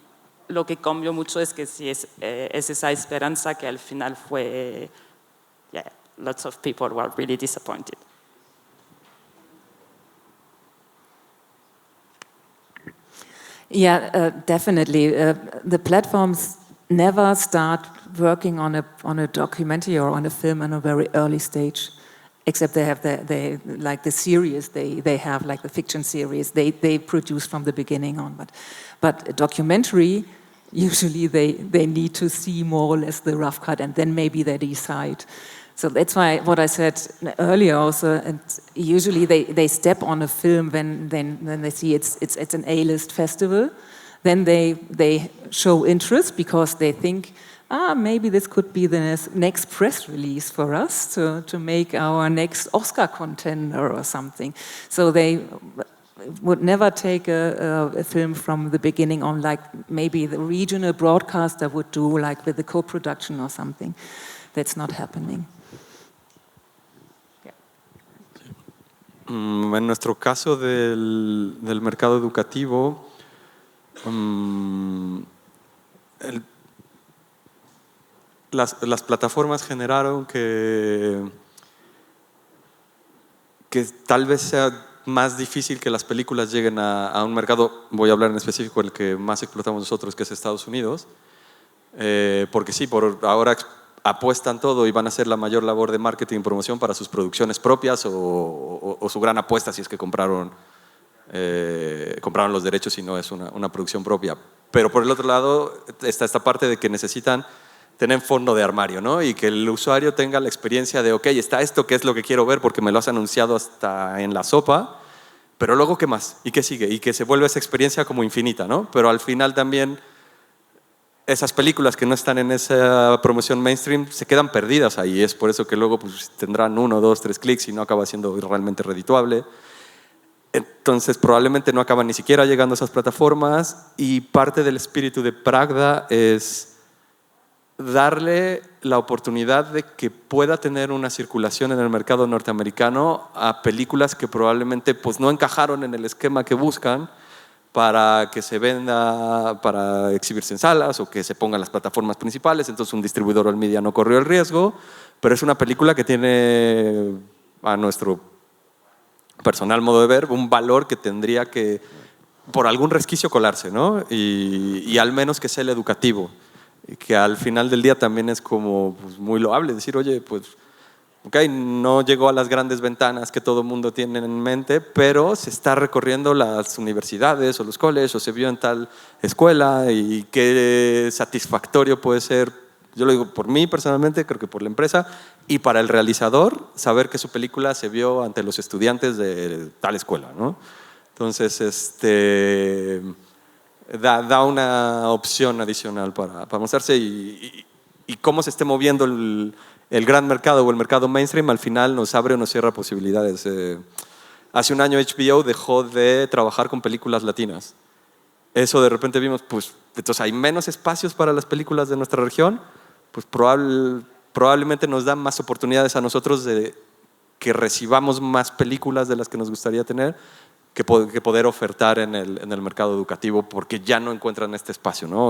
lo que cambió mucho es que sí es esa esperanza que al final fue, lots of people were really disappointed. Yeah, definitely. The platforms never start working on a documentary or on a film in a very early stage, except they have like the series they have, like the fiction series they produce from the beginning on. But a documentary, usually they need to see more or less the rough cut, and then maybe they decide. So that's why what I said earlier also, and usually they step on a film when they see it's an A-list festival. Then they show interest because they think, maybe this could be the next press release for us to make our next Oscar contender or something. So they would never take a film from the beginning on, like maybe the regional broadcaster would do, like with the co-production or something. That's not happening. En nuestro caso del mercado educativo, las plataformas generaron que tal vez sea más difícil que las películas lleguen a un mercado, voy a hablar en específico el que más explotamos nosotros, que es Estados Unidos, porque sí, por ahora apuestan todo y van a hacer la mayor labor de marketing y promoción para sus producciones propias o su gran apuesta si es que compraron los derechos y no es una producción propia. Pero por el otro lado está esta parte de que necesitan tener fondo de armario, ¿no? Y que el usuario tenga la experiencia de, ok, está esto que es lo que quiero ver porque me lo has anunciado hasta en la sopa, pero luego ¿qué más? ¿Y qué sigue? Y que se vuelve esa experiencia como infinita, ¿no? Pero al final también esas películas que no están en esa promoción mainstream se quedan perdidas ahí. Es por eso que luego pues, tendrán 1, 2, 3 clics y no acaba siendo realmente redituable. Entonces probablemente no acaban ni siquiera llegando a esas plataformas, y parte del espíritu de Pragda es darle la oportunidad de que pueda tener una circulación en el mercado norteamericano a películas que probablemente pues, no encajaron en el esquema que buscan para que se venda, para exhibirse en salas o que se pongan las plataformas principales. Entonces un distribuidor o el media no corrió el riesgo, pero es una película que tiene, a nuestro personal modo de ver, un valor que tendría que, por algún resquicio, colarse, ¿no? Y al menos que sea el educativo, y que al final del día también es como pues, muy loable decir, oye, pues ok, no llegó a las grandes ventanas que todo el mundo tiene en mente, pero se está recorriendo las universidades o los colegios, o se vio en tal escuela, y qué satisfactorio puede ser, yo lo digo por mí personalmente, creo que por la empresa, y para el realizador, saber que su película se vio ante los estudiantes de tal escuela, ¿no? Entonces, da una opción adicional para mostrarse, y cómo se esté moviendo el gran mercado o el mercado mainstream al final nos abre o nos cierra posibilidades. Hace un año HBO dejó de trabajar con películas latinas. Eso de repente vimos, pues entonces hay menos espacios para las películas de nuestra región, pues probablemente nos dan más oportunidades a nosotros de que recibamos más películas de las que nos gustaría tener, que poder ofertar en el mercado educativo, porque ya no encuentran este espacio, ¿no?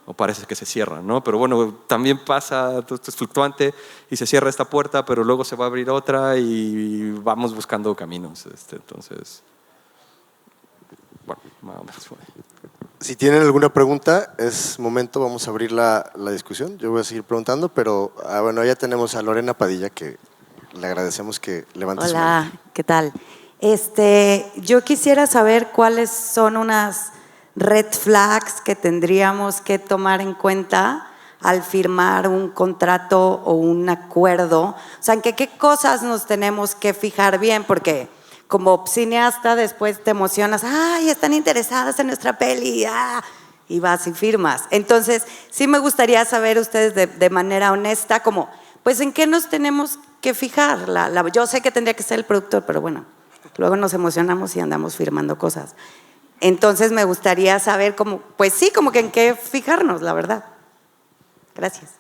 O parece que se cierran, ¿no? Pero bueno, también pasa, todo esto es fluctuante, y se cierra esta puerta, pero luego se va a abrir otra y vamos buscando caminos. Entonces, bueno, más o menos fue. Si tienen alguna pregunta, es momento, vamos a abrir la discusión. Yo voy a seguir preguntando, pero bueno, ya tenemos a Lorena Padilla, que le agradecemos que levante su mano. Hola, ¿qué tal? Yo quisiera saber cuáles son unas red flags que tendríamos que tomar en cuenta al firmar un contrato o un acuerdo. O sea, ¿en qué cosas nos tenemos que fijar bien? Porque como cineasta después te emocionas, ¡ay, están interesadas en nuestra peli! ¡Ah! Y vas y firmas. Entonces, sí me gustaría saber ustedes de manera honesta, como, pues, ¿en qué nos tenemos que fijar? Yo sé que tendría que ser el productor, pero bueno, luego nos emocionamos y andamos firmando cosas. Entonces me gustaría saber cómo, pues sí, como que en qué fijarnos, la verdad. Gracias.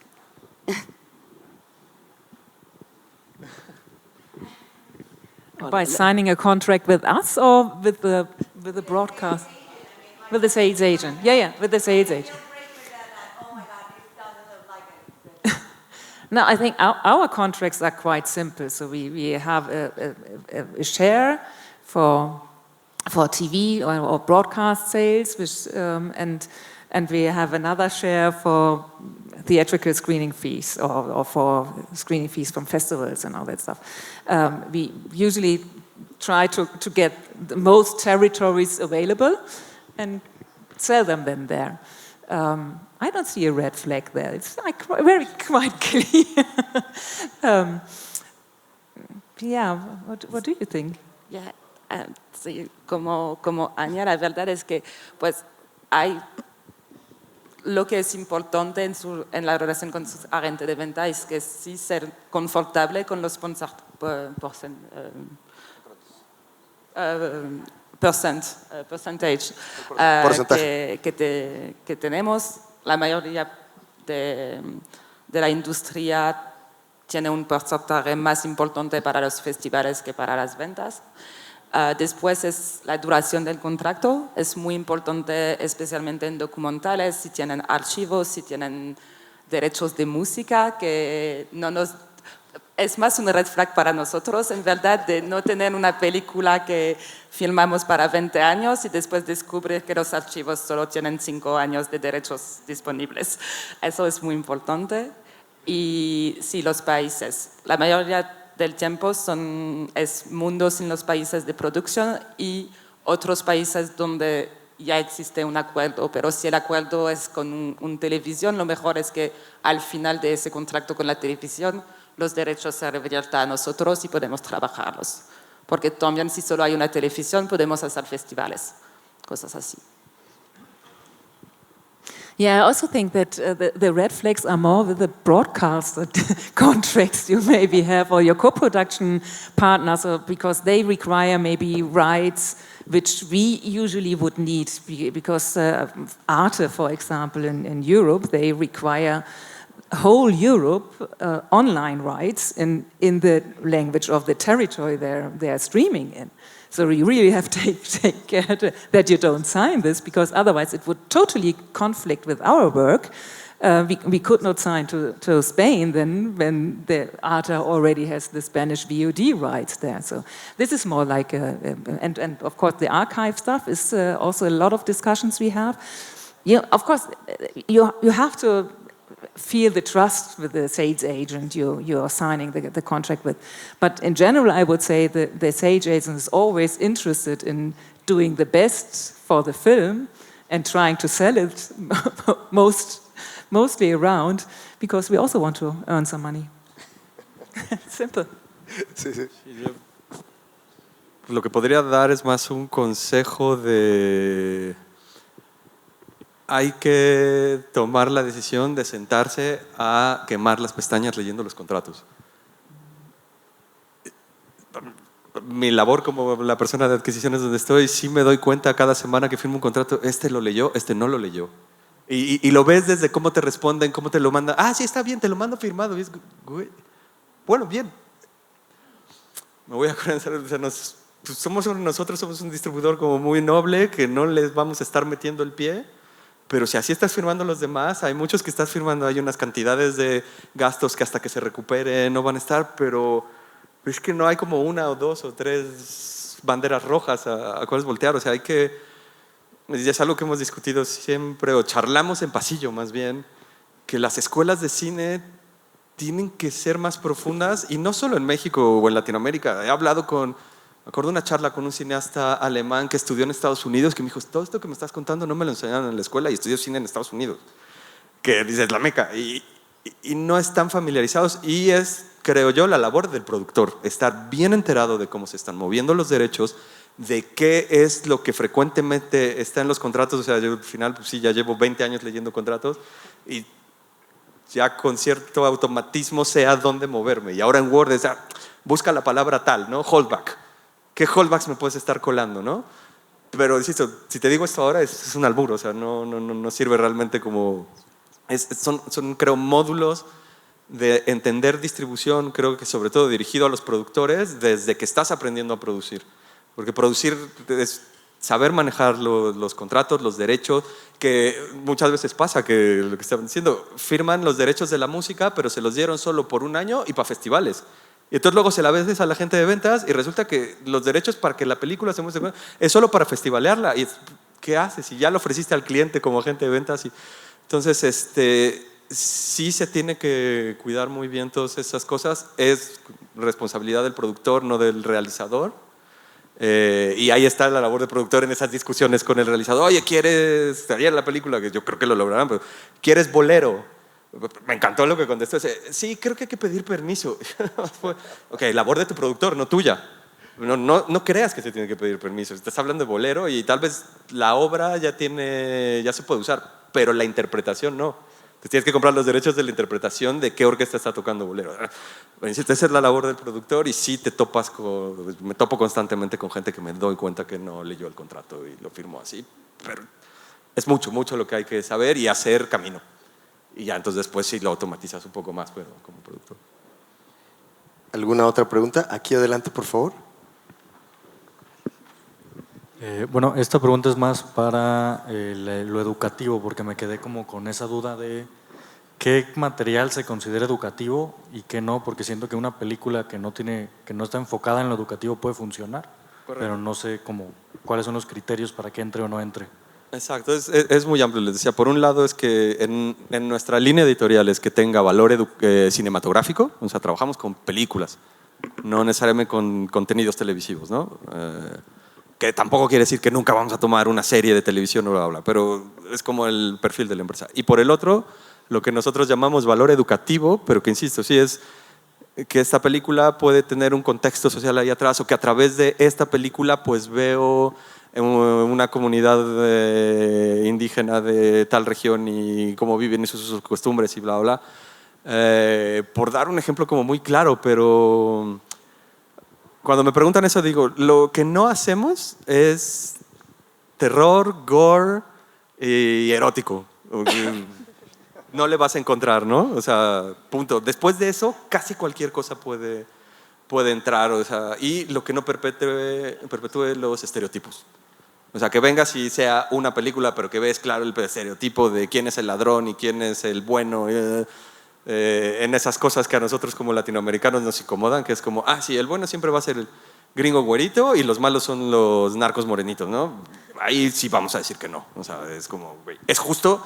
By signing a contract with us or with the broadcast? With the sales agent. Yeah, with the sales agent. No, I think our contracts are quite simple. So we have a share for TV or broadcast sales, which, and we have another share for theatrical screening fees or for screening fees from festivals and all that stuff. We usually try to get the most territories available and sell them then there. I don't see a red flag there. It's like quite clear. Yeah, what do you think? Yeah, sí, como Anya, la verdad es que pues hay lo que es importante en la relación con su agente de venta es que sí ser confortable con los percentage que tenemos. La mayoría de la industria tiene un porcentaje más importante para los festivales que para las ventas. Después es la duración del contrato, es muy importante especialmente en documentales, si tienen archivos, si tienen derechos de música, que no nos... Es más un red flag para nosotros, en verdad, de no tener una película que filmamos para 20 años y después descubrir que los archivos solo tienen 5 años de derechos disponibles. Eso es muy importante. Y sí, los países. La mayoría del tiempo es mundos sin los países de producción y otros países donde ya existe un acuerdo, pero si el acuerdo es con un televisión, lo mejor es que al final de ese contrato con la televisión los derechos se reviertan a nosotros y podemos trabajarlos. Porque también si solo hay una televisión podemos hacer festivales, cosas así. Yeah, I also think that the red flags are more with the broadcast contracts you maybe have or your co-production partners, or because they require maybe rights which we usually would need, because Arte, for example, in Europe, they require whole Europe online rights in the language of the territory they're streaming in. So you really have to take care that you don't sign this, because otherwise it would totally conflict with our work. We could not sign to Spain then when the Arte already has the Spanish VOD rights there. So this is more like, and of course the archive stuff is also a lot of discussions we have. Yeah, of course, you have to feel the trust with the sales agent you are signing the contract with. But in general, I would say the sales agent is always interested in doing the best for the film and trying to sell it mostly around, because we also want to earn some money. Simple. Sí, sí. Lo que podría dar es más un consejo de... Hay que tomar la decisión de sentarse a quemar las pestañas leyendo los contratos. Mi labor como la persona de adquisiciones donde estoy, sí me doy cuenta cada semana que firmo un contrato, este lo leyó, este no lo leyó. Y lo ves desde cómo te responden, cómo te lo mandan. Ah, sí, está bien, te lo mando firmado. Y es, güey, bueno, bien. Me voy a acordar, nosotros somos un distribuidor como muy noble, que no les vamos a estar metiendo el pie. Pero si así estás firmando los demás, hay muchos que estás firmando, hay unas cantidades de gastos que hasta que se recupere no van a estar, pero es que no hay como una o dos o tres banderas rojas a cuáles voltear. O sea, hay que, es algo que hemos discutido siempre, o charlamos en pasillo más bien, que las escuelas de cine tienen que ser más profundas, y no solo en México o en Latinoamérica. He hablado me acuerdo de una charla con un cineasta alemán que estudió en Estados Unidos, que me dijo, todo esto que me estás contando no me lo enseñaron en la escuela, y estudió cine en Estados Unidos, que dices la meca, y no están familiarizados. Y es, creo yo, la labor del productor, estar bien enterado de cómo se están moviendo los derechos, de qué es lo que frecuentemente está en los contratos. O sea, yo al final, pues sí, ya llevo 20 años leyendo contratos, y ya con cierto automatismo sé a dónde moverme. Y ahora en Word es, busca la palabra tal, ¿no? Holdback. ¿Qué holdbacks me puedes estar colando, no? Pero insisto, si te digo esto ahora es un albur, o sea, no sirve realmente como... Son, creo, módulos de entender distribución, creo que sobre todo dirigido a los productores desde que estás aprendiendo a producir. Porque producir es saber manejar los contratos, los derechos, que muchas veces pasa que lo que estaban diciendo, firman los derechos de la música, pero se los dieron solo por un año y para festivales. Y entonces luego se la ves a la gente de ventas y resulta que los derechos para que la película se muestre es solo para festivalearla. ¿Y qué haces? Si ya lo ofreciste al cliente como agente de ventas. Entonces, sí se tiene que cuidar muy bien todas esas cosas. Es responsabilidad del productor, no del realizador. Y ahí está la labor del productor en esas discusiones con el realizador. Oye, ¿quieres, ayer la película, que yo creo que lo lograrán, pero ¿quieres bolero? Me encantó lo que contestó. Sí, creo que hay que pedir permiso. Ok, labor de tu productor, no tuya. No creas que se tiene que pedir permiso. Estás hablando de bolero y tal vez la obra ya se puede usar, pero la interpretación no. Entonces tienes que comprar los derechos de la interpretación de qué orquesta está tocando bolero. Esa es la labor del productor, y sí me topo constantemente con gente que me doy cuenta que no leyó el contrato y lo firmó así. Pero es mucho lo que hay que saber y hacer camino. Y ya entonces después sí lo automatizas un poco más, pero como productor. ¿Alguna otra pregunta? Aquí adelante, por favor. Bueno, esta pregunta es más para lo educativo, porque me quedé como con esa duda de qué material se considera educativo y qué no, porque siento que una película que no está enfocada en lo educativo puede funcionar. Correcto. Pero no sé cuáles son los criterios para que entre o no entre. Exacto, es muy amplio. Les decía, por un lado es que en nuestra línea editorial es que tenga valor cinematográfico, o sea, trabajamos con películas, no necesariamente con contenidos televisivos, ¿no? Que tampoco quiere decir que nunca vamos a tomar una serie de televisión o bla, bla, pero es como el perfil de la empresa. Y por el otro, lo que nosotros llamamos valor educativo, pero que insisto, sí es que esta película puede tener un contexto social ahí atrás, o que a través de esta película pues veo en una comunidad indígena de tal región y cómo viven y sus costumbres y bla, bla, bla. Por dar un ejemplo como muy claro, pero cuando me preguntan eso digo, lo que no hacemos es terror, gore y erótico. No le vas a encontrar, ¿no? O sea, punto. Después de eso, casi cualquier cosa puede entrar, o sea, y lo que no perpetúe los estereotipos. O sea, que vengas y sea una película, pero que ves claro el estereotipo de quién es el ladrón y quién es el bueno, en esas cosas que a nosotros como latinoamericanos nos incomodan, que es como, sí, el bueno siempre va a ser el gringo güerito y los malos son los narcos morenitos, ¿no? Ahí sí vamos a decir que no. O sea, es como, güey, es justo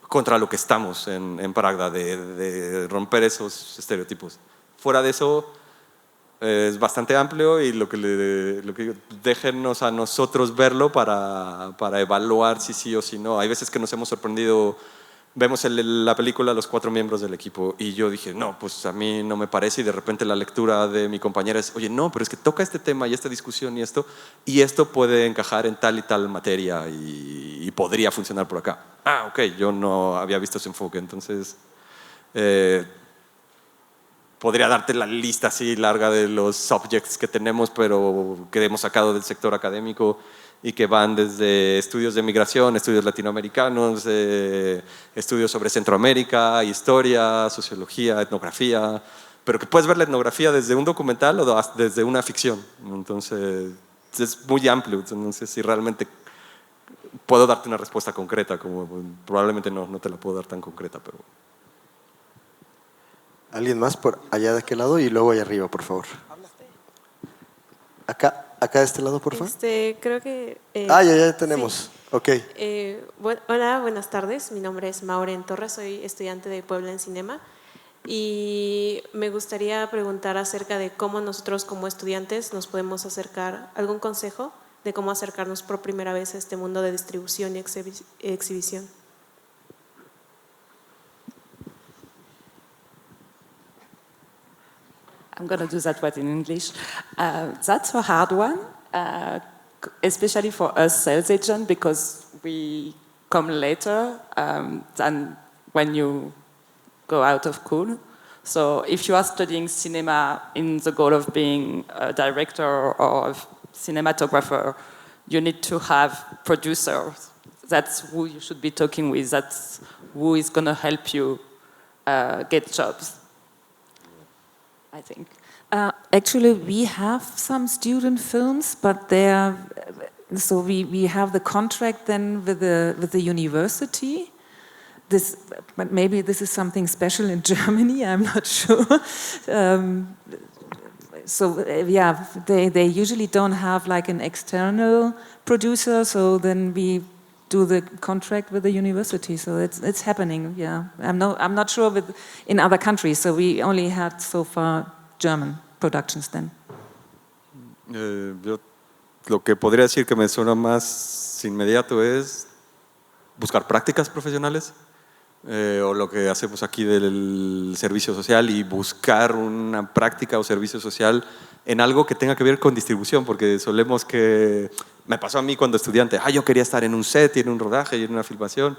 contra lo que estamos en Pragda, de romper esos estereotipos. Fuera de eso, es bastante amplio y lo que digo, déjennos a nosotros verlo para evaluar si sí o si no. Hay veces que nos hemos sorprendido, vemos la película los 4 miembros del equipo y yo dije, no, pues a mí no me parece, y de repente la lectura de mi compañera es, oye, no, pero es que toca este tema y esta discusión y esto puede encajar en tal y tal materia y podría funcionar por acá. Ok, yo no había visto ese enfoque, entonces podría darte la lista así larga de los subjects que tenemos, pero que hemos sacado del sector académico y que van desde estudios de migración, estudios latinoamericanos, estudios sobre Centroamérica, historia, sociología, etnografía, pero que puedes ver la etnografía desde un documental o desde una ficción. Entonces, es muy amplio. No sé si realmente puedo darte una respuesta concreta, como probablemente no te la puedo dar tan concreta, pero... ¿Alguien más por allá de aquel lado y luego allá arriba, por favor? Acá de este lado, por favor. Creo que... ya tenemos. Sí. Ok. Hola, buenas tardes. Mi nombre es Maureen Torres, soy estudiante de Puebla en Cinema. Y me gustaría preguntar acerca de cómo nosotros como estudiantes nos podemos acercar, algún consejo de cómo acercarnos por primera vez a este mundo de distribución y exhibición. I'm going to do that one in English. That's a hard one, especially for us sales agents, because we come later than when you go out of school. So if you are studying cinema in the goal of being a director or a cinematographer, you need to have producers. That's who you should be talking with. That's who is going to help you get jobs, I think. Actually, we have some student films, but so we have the contract then with the university. But maybe this is something special in Germany. I'm not sure. They usually don't have like an external producer. So then we do the contract with the university. So it's happening. Yeah, I'm not sure in other countries. So we only had so far German productions then. Yo lo que podría decir que me suena más inmediato es buscar prácticas profesionales, o lo que hacemos aquí del servicio social, y buscar una práctica o servicio social en algo que tenga que ver con distribución, porque solemos que... Me pasó a mí cuando estudiante, yo quería estar en un set y en un rodaje y en una filmación,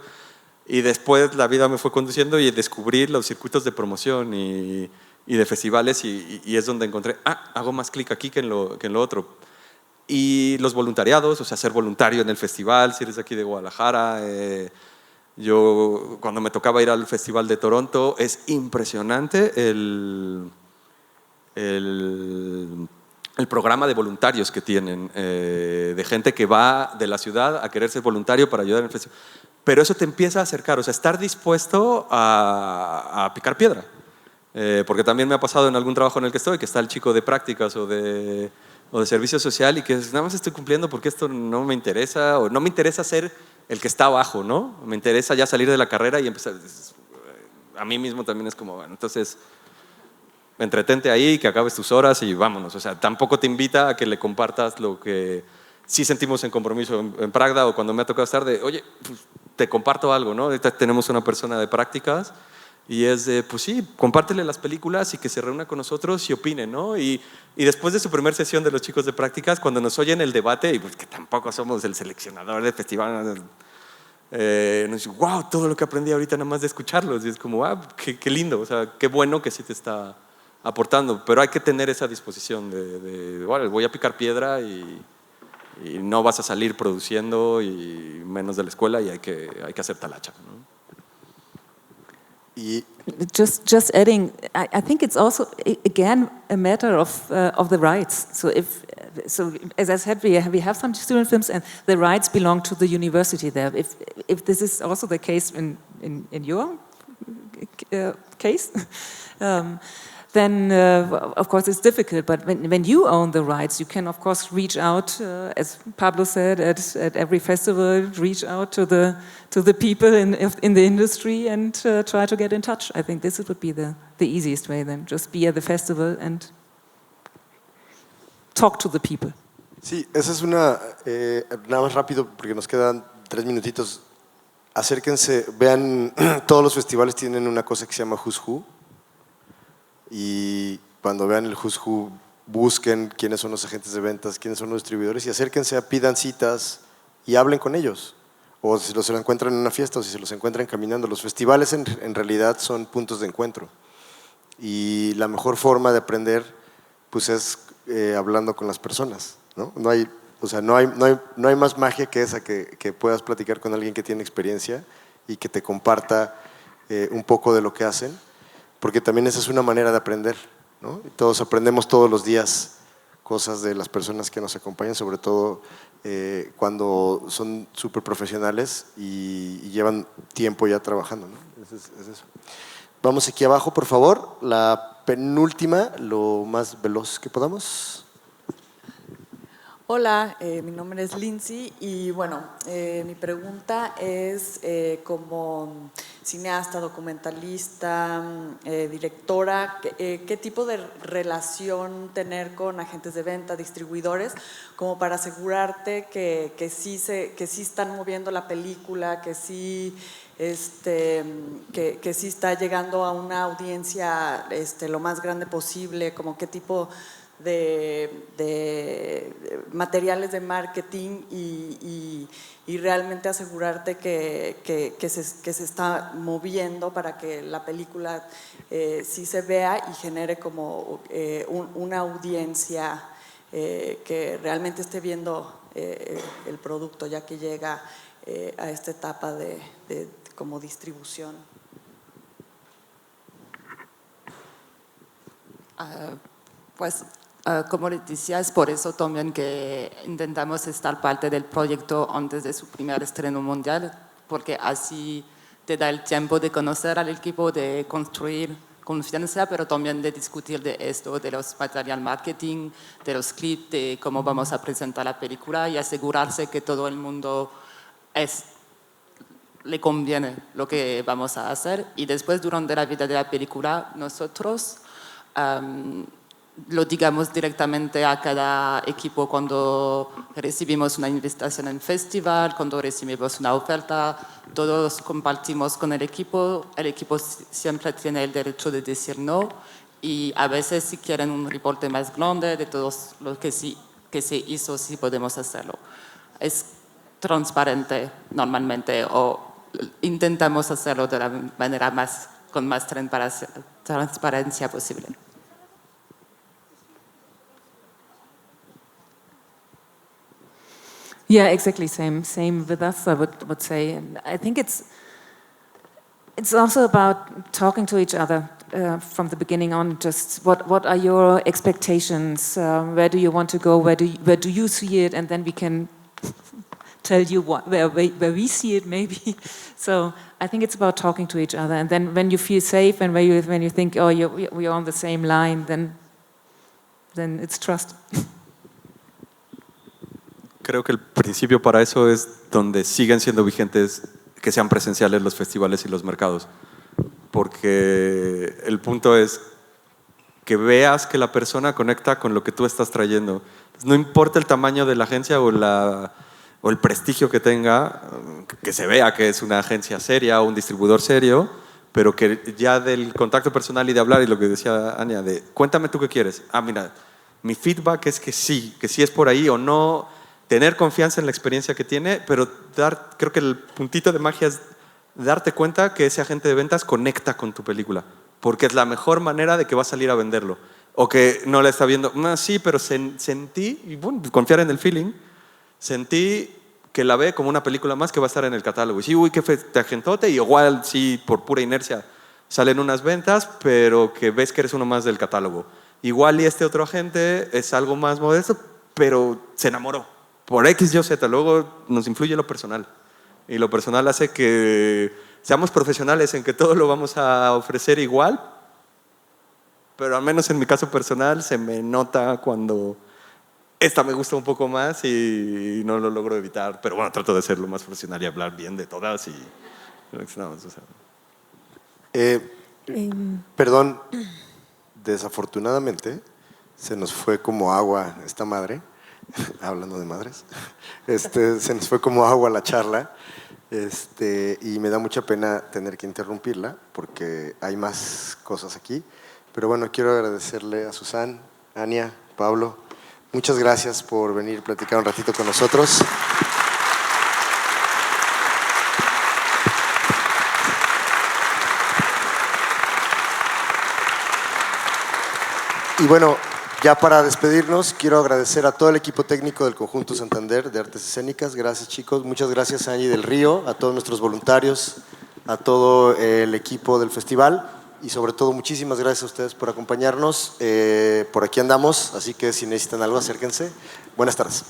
y después la vida me fue conduciendo y descubrí los circuitos de promoción y de festivales, y es donde encontré, hago más clic aquí que en lo otro. Y los voluntariados, o sea, ser voluntario en el festival, si eres de aquí de Guadalajara. Yo, cuando me tocaba ir al Festival de Toronto, es impresionante el programa de voluntarios que tienen, de gente que va de la ciudad a querer ser voluntario para ayudar en el festival. Pero eso te empieza a acercar, o sea, estar dispuesto a picar piedra. Porque también me ha pasado en algún trabajo en el que estoy, que está el chico de prácticas o de servicio social, y que nada más estoy cumpliendo porque esto no me interesa, o no me interesa ser el que está abajo, ¿no? Me interesa ya salir de la carrera y empezar. A mí mismo también es como, bueno, entonces entretente ahí, que acabes tus horas y vámonos. O sea, tampoco te invita a que le compartas lo que sí sentimos en compromiso en Pragda, o cuando me ha tocado estar de, oye, pues, te comparto algo, ¿no? Ahorita tenemos una persona de prácticas Y es de, pues sí, compártele las películas y que se reúna con nosotros y opine, ¿no? Y después de su primera sesión de los chicos de prácticas, cuando nos oyen el debate, y pues que tampoco somos el seleccionador del festival, nos dicen, wow, todo lo que aprendí ahorita nada más de escucharlos. Y es como, qué lindo, o sea, qué bueno que sí te está aportando. Pero hay que tener esa disposición bueno, voy a picar piedra y no vas a salir produciendo y menos de la escuela y hay que hacer talacha, ¿no? Y Just adding, I think it's also again a matter of the rights. So as I said, we have some student films, and the rights belong to the university there. If this is also the case in your case, then of course it's difficult. But when you own the rights, you can of course reach out, as Pablo said, at every festival, reach out to the people in the industry and try to get in touch. I think this would be the easiest way then. Just be at the festival and talk to the people. sí, esa es una, nada más rápido porque nos quedan 3 minutitos. Acérquense, vean, todos los festivales tienen una cosa que se llama Who's Who. Y cuando vean el Who's Who, busquen quiénes son los agentes de ventas, quiénes son los distribuidores y acérquense, pidan citas y hablen con ellos. O si se lo encuentran en una fiesta o si se los encuentran caminando. Los festivales en realidad son puntos de encuentro. Y la mejor forma de aprender pues es hablando con las personas, ¿no? No hay más magia que esa, que puedas platicar con alguien que tiene experiencia y que te comparta un poco de lo que hacen. Porque también esa es una manera de aprender, ¿no? Y todos aprendemos todos los días cosas de las personas que nos acompañan, sobre todo cuando son súper profesionales y llevan tiempo ya trabajando, ¿no? Es eso. Vamos aquí abajo, por favor, la penúltima, lo más veloz que podamos. Hola, mi nombre es Lindsay y bueno, mi pregunta es como cineasta, documentalista, directora, ¿qué tipo de relación tener con agentes de venta, distribuidores, como para asegurarte que sí están moviendo la película, que sí está llegando a una audiencia lo más grande posible, como qué tipo de materiales de marketing y realmente asegurarte que se está moviendo para que la película sí se vea y genere como una audiencia que realmente esté viendo el producto ya que llega a esta etapa de como distribución. Pues como les decía, es por eso también que intentamos estar parte del proyecto antes de su primer estreno mundial, porque así te da el tiempo de conocer al equipo, de construir confianza, pero también de discutir de esto, de los material marketing, de los clips, de cómo vamos a presentar la película y asegurarse que todo el mundo le conviene lo que vamos a hacer. Y después, durante la vida de la película, nosotros lo digamos directamente a cada equipo cuando recibimos una invitación en festival, cuando recibimos una oferta, todos compartimos con el equipo siempre tiene el derecho de decir no y a veces si quieren un reporte más grande de todo lo que se hizo, sí podemos hacerlo. Es transparente normalmente o intentamos hacerlo de la manera con más transparencia posible. Yeah, exactly. Same with us, I would say. And I think it's also about talking to each other from the beginning on. Just what are your expectations? Where do you want to go? Where do you see it? And then we can tell you where we see it, maybe. So I think it's about talking to each other. And then when you feel safe and when you think, oh, we're on the same line, then it's trust. Creo que el principio para eso es donde siguen siendo vigentes que sean presenciales los festivales y los mercados. Porque el punto es que veas que la persona conecta con lo que tú estás trayendo. No importa el tamaño de la agencia o el prestigio que tenga, que se vea que es una agencia seria o un distribuidor serio, pero que ya del contacto personal y de hablar, y lo que decía Ania, de cuéntame tú qué quieres. Ah, mira, mi feedback es que sí es por ahí o no, tener confianza en la experiencia que tiene, pero creo que el puntito de magia es darte cuenta que ese agente de ventas conecta con tu película, porque es la mejor manera de que va a salir a venderlo. O que no la está viendo, sí, pero sentí, y bueno, confiar en el feeling, sentí que la ve como una película más que va a estar en el catálogo. Y sí, uy, qué agentote, y igual sí, por pura inercia salen unas ventas, pero que ves que eres uno más del catálogo. Igual y este otro agente es algo más modesto, pero se enamoró. Por X, Y, Z. Luego nos influye lo personal. Y lo personal hace que seamos profesionales en que todo lo vamos a ofrecer igual, pero al menos en mi caso personal se me nota cuando esta me gusta un poco más y no lo logro evitar. Pero bueno, trato de ser lo más profesional y hablar bien de todas. Perdón, desafortunadamente se nos fue como agua esta madre, hablando de madres, se nos fue como agua la charla. Y me da mucha pena tener que interrumpirla porque hay más cosas aquí. Pero bueno, quiero agradecerle a Susan, Ania, Pablo. Muchas gracias por venir a platicar un ratito con nosotros. Y bueno, ya para despedirnos, quiero agradecer a todo el equipo técnico del Conjunto Santander de Artes Escénicas. Gracias, chicos. Muchas gracias a Angie del Río, a todos nuestros voluntarios, a todo el equipo del festival y sobre todo muchísimas gracias a ustedes por acompañarnos. Por aquí andamos, así que si necesitan algo, acérquense. Buenas tardes.